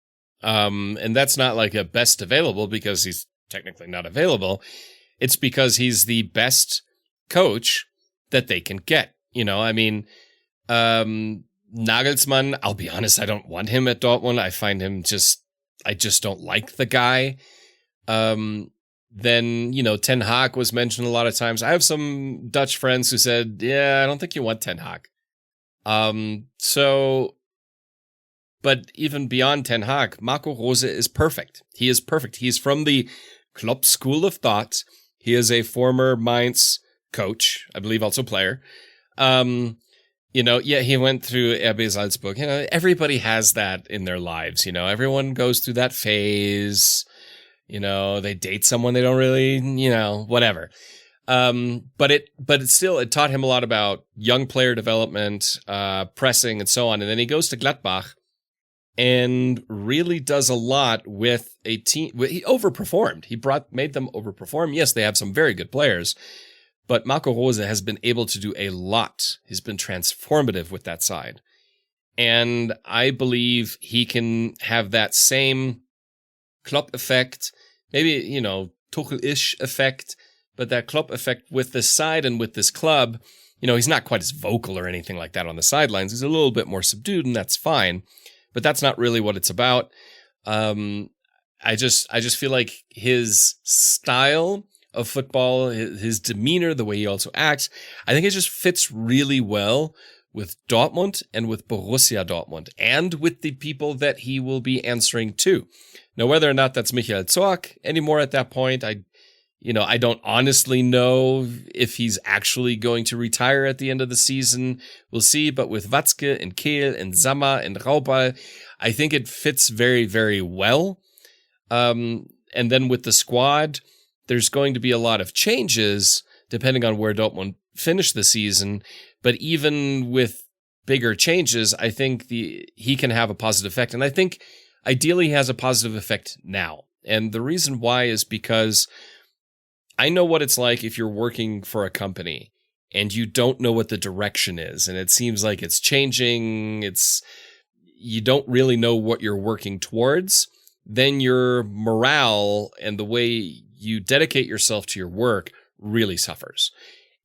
Speaker 5: And that's not like a best available because he's technically not available. It's because he's the best coach that they can get. Nagelsmann, I'll be honest, I don't want him at Dortmund. I find him I just don't like the guy. Then, Ten Hag was mentioned a lot of times. I have some Dutch friends who said, yeah, I don't think you want Ten Hag. But even beyond Ten Hag, Marco Rose is perfect. He is perfect. He's from the Klopp school of thought. He is a former Mainz coach, I believe also player. He went through RB Salzburg. Everybody has that in their lives. Everyone goes through that phase. They date someone they don't really, whatever. But it taught him a lot about young player development, pressing and so on. And then he goes to Gladbach and really does a lot with a team. He overperformed. He made them overperform. Yes, they have some very good players, but Marco Rose has been able to do a lot. He's been transformative with that side. And I believe he can have that same Klopp effect, maybe, Tuchel-ish effect, but that Klopp effect with this side and with this club. He's not quite as vocal or anything like that on the sidelines. He's a little bit more subdued, and that's fine. But that's not really what it's about. I just feel like his style of football, his demeanor, the way he also acts, I think it just fits really well with Dortmund and with Borussia Dortmund and with the people that he will be answering to. Now, whether or not that's Michael Zorc anymore at that point, I don't honestly know if he's actually going to retire at the end of the season. We'll see. But with Watzke and Kehl and Sammer and Raubal, I think it fits very, very well. And then with the squad, there's going to be a lot of changes depending on where Dortmund finish the season. But even with bigger changes, I think he can have a positive effect. And I think ideally he has a positive effect now. And the reason why is because I know what it's like if you're working for a company and you don't know what the direction is and it seems like it's changing, you don't really know what you're working towards, then your morale and the way you dedicate yourself to your work really suffers.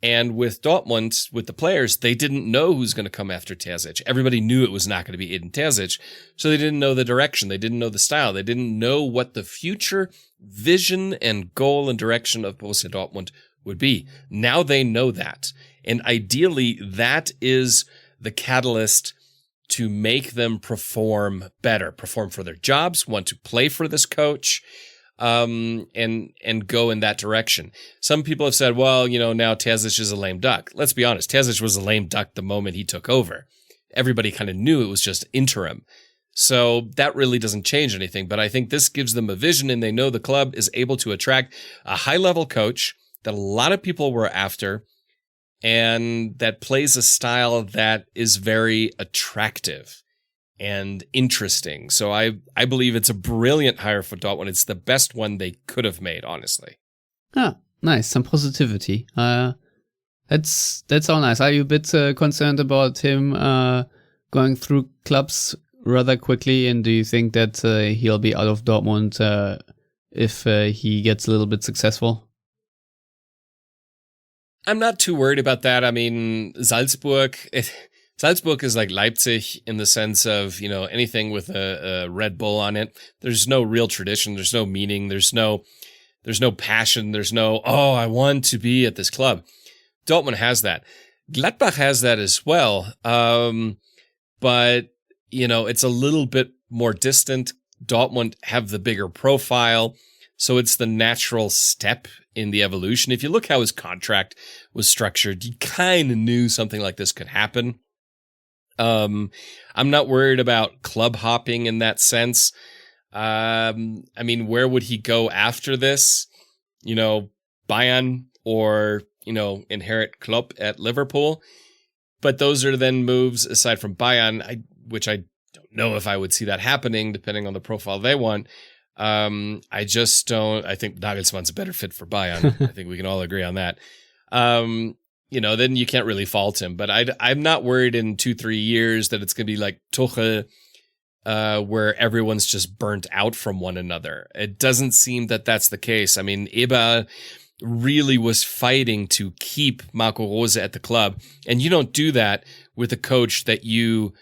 Speaker 5: And with Dortmund, with the players, they didn't know who's going to come after Terzic. Everybody knew it was not going to be Edin Terzic, so they didn't know the direction. They didn't know the style. They didn't know what the future vision and goal and direction of Borussia Dortmund would be. Now they know that. And ideally, that is the catalyst to make them perform better, perform for their jobs, want to play for this coach, and go in that direction. Some people have said, well, now Terzic is a lame duck. Let's be honest. Terzic was a lame duck the moment he took over. Everybody kind of knew it was just interim. So that really doesn't change anything. But I think this gives them a vision, and they know the club is able to attract a high-level coach that a lot of people were after, and that plays a style that is very attractive and interesting. So I believe it's a brilliant hire for Dortmund. It's the best one they could have made, honestly.
Speaker 3: Ah, nice. Some positivity. That's all nice. Are you a bit concerned about him going through clubs rather quickly? And do you think that he'll be out of Dortmund if he gets a little bit successful?
Speaker 5: I'm not too worried about that. I mean, Salzburg is like Leipzig in the sense of, anything with a Red Bull on it. There's no real tradition. There's no meaning. There's no passion. There's no, I want to be at this club. Dortmund has that. Gladbach has that as well. But, it's a little bit more distant. Dortmund have the bigger profile. So it's the natural step in the evolution. If you look how his contract was structured, you kind of knew something like this could happen. I'm not worried about club hopping in that sense. I mean, where would he go after this? Bayern or, inherit Klopp at Liverpool. But those are then moves aside from Bayern, which I don't know if I would see that happening depending on the profile they want. I just don't. I think Nagelsmann's a better fit for Bayern. I think we can all agree on that. Then you can't really fault him. But I'm not worried in 2-3 years that it's going to be like Tuchel, where everyone's just burnt out from one another. It doesn't seem that that's the case. I mean, Eber really was fighting to keep Marco Rose at the club. And you don't do that with a coach that you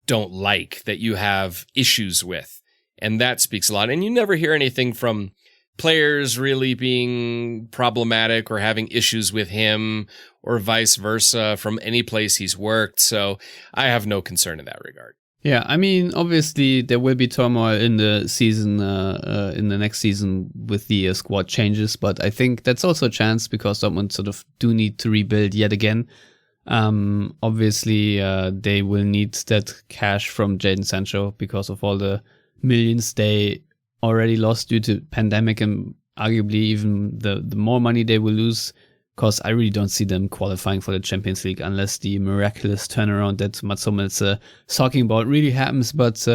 Speaker 5: don't like, that you have issues with. And that speaks a lot. And you never hear anything from players really being problematic or having issues with him or vice versa from any place he's worked. So I have no concern in that regard.
Speaker 3: Yeah, I mean, obviously there will be turmoil in the season, in the next season with the squad changes, but I think that's also a chance because Dortmund sort of do need to rebuild yet again. Obviously, they will need that cash from Jadon Sancho because of all the millions they already lost due to pandemic, and arguably even the more money they will lose, because I really don't see them qualifying for the Champions League unless the miraculous turnaround that Mats Hummels talking about really happens. But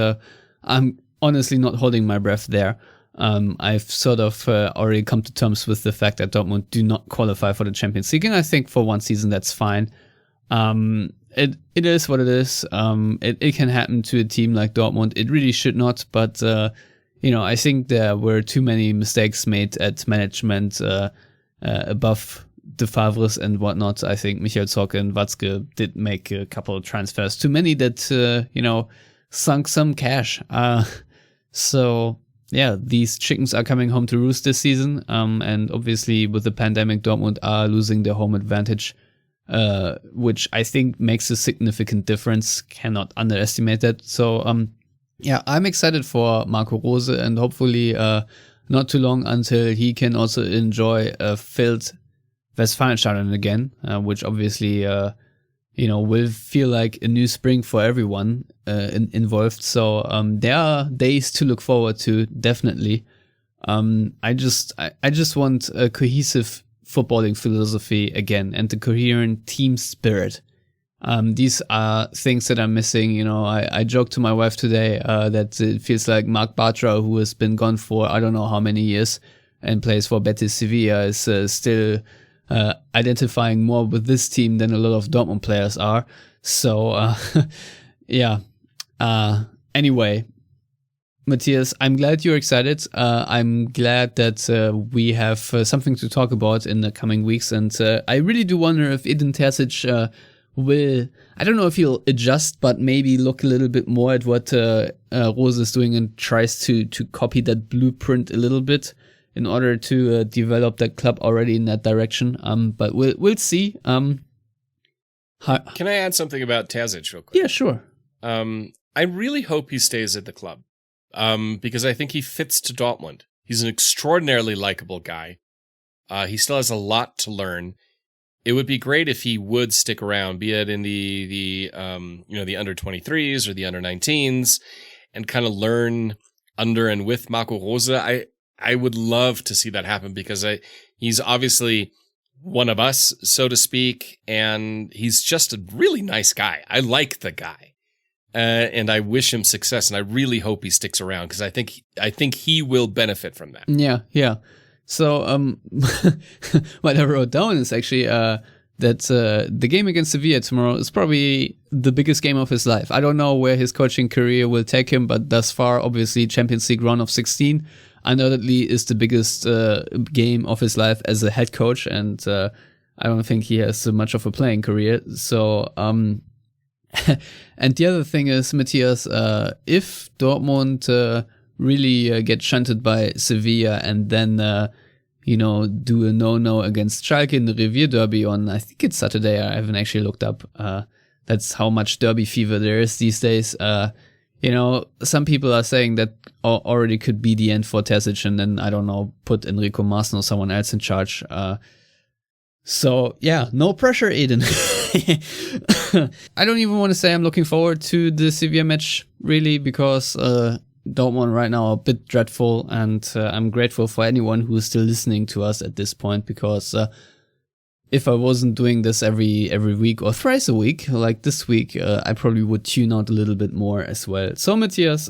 Speaker 3: I'm honestly not holding my breath there. I've sort of already come to terms with the fact that Dortmund do not qualify for the Champions League, and I think for one season that's fine. It is what it is. It can happen to a team like Dortmund. It really should not, but I think there were too many mistakes made at management above the Favres and whatnot. I think Michael Zorc and Watzke did make a couple of transfers, too many that sunk some cash. So yeah, these chickens are coming home to roost this season. And obviously with the pandemic, Dortmund are losing their home advantage. Which I think makes a significant difference. Cannot underestimate that. So, I'm excited for Marco Rose, and hopefully, not too long until he can also enjoy a filled Westfalenstadion again, which obviously, will feel like a new spring for everyone involved. So, there are days to look forward to, definitely. I just want a cohesive footballing philosophy again and the coherent team spirit. These are things that I'm missing. I joked to my wife today that it feels like Marc Bartra, who has been gone for I don't know how many years and plays for Betis Sevilla, is still identifying more with this team than a lot of Dortmund players are. So, yeah. Anyway, Matthias, I'm glad you're excited. I'm glad that we have something to talk about in the coming weeks. And I really do wonder if Edin Terzic will, I don't know if he'll adjust, but maybe look a little bit more at what Rose is doing and tries to copy that blueprint a little bit in order to develop that club already in that direction. But we'll see.
Speaker 5: Can I add something about Terzic real quick?
Speaker 3: Yeah, sure.
Speaker 5: I really hope he stays at the club, because I think he fits to Dortmund. He's an extraordinarily likable guy. He still has a lot to learn. It would be great if he would stick around, be it in the under 23s or the under 19s, and kind of learn under and with Marco Rose. I would love to see that happen, because he's obviously one of us, so to speak, and he's just a really nice guy. I like the guy, and I wish him success, and I really hope he sticks around, because I think he will benefit from that.
Speaker 3: Yeah. So, what I wrote down is actually that the game against Sevilla tomorrow is probably the biggest game of his life. I don't know where his coaching career will take him, but thus far, obviously, Champions League round of 16 undoubtedly is the biggest game of his life as a head coach, and I don't think he has so much of a playing career. So, and the other thing is, Matthias, if Dortmund really get shunted by Sevilla and then, do a no-no against Schalke in the Revier Derby on, I think it's Saturday, I haven't actually looked up. That's how much derby fever there is these days. Some people are saying that already could be the end for Terzic, and then, I don't know, put Enrico Maaßen or someone else in charge. So, yeah, no pressure, Eden. I don't even want to say I'm looking forward to the Sevilla match, really, because Dortmund right now are a bit dreadful, and I'm grateful for anyone who is still listening to us at this point, because if I wasn't doing this every week or thrice a week, like this week, I probably would tune out a little bit more as well. So, Matthias,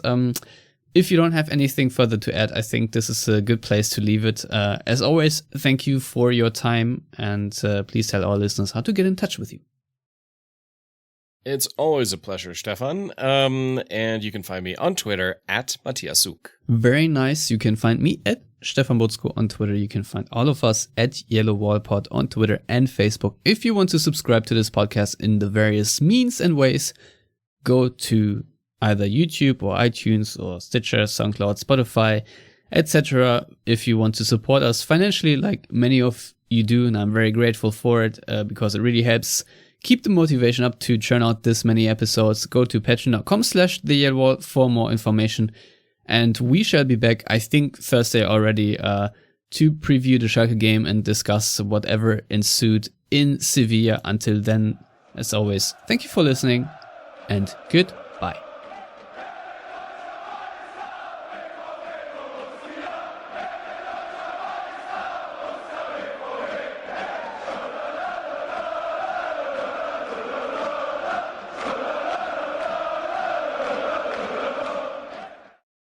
Speaker 3: if you don't have anything further to add, I think this is a good place to leave it. As always, thank you for your time, and please tell our listeners how to get in touch with you.
Speaker 5: It's always a pleasure, Stefan. And you can find me on Twitter at Matthias Suk.
Speaker 3: Very nice. You can find me at Stefan Butzko on Twitter. You can find all of us at Yellowwallpod on Twitter and Facebook. If you want to subscribe to this podcast in the various means and ways, go to either YouTube or iTunes or Stitcher, SoundCloud, Spotify, etc. If you want to support us financially, like many of you do, and I'm very grateful for it, because it really helps keep the motivation up to churn out this many episodes. Go to patreon.com/theyellowwall for more information. And we shall be back, I think, Thursday already, to preview the Schalke game and discuss whatever ensued in Sevilla. Until then, as always, thank you for listening, and goodbye.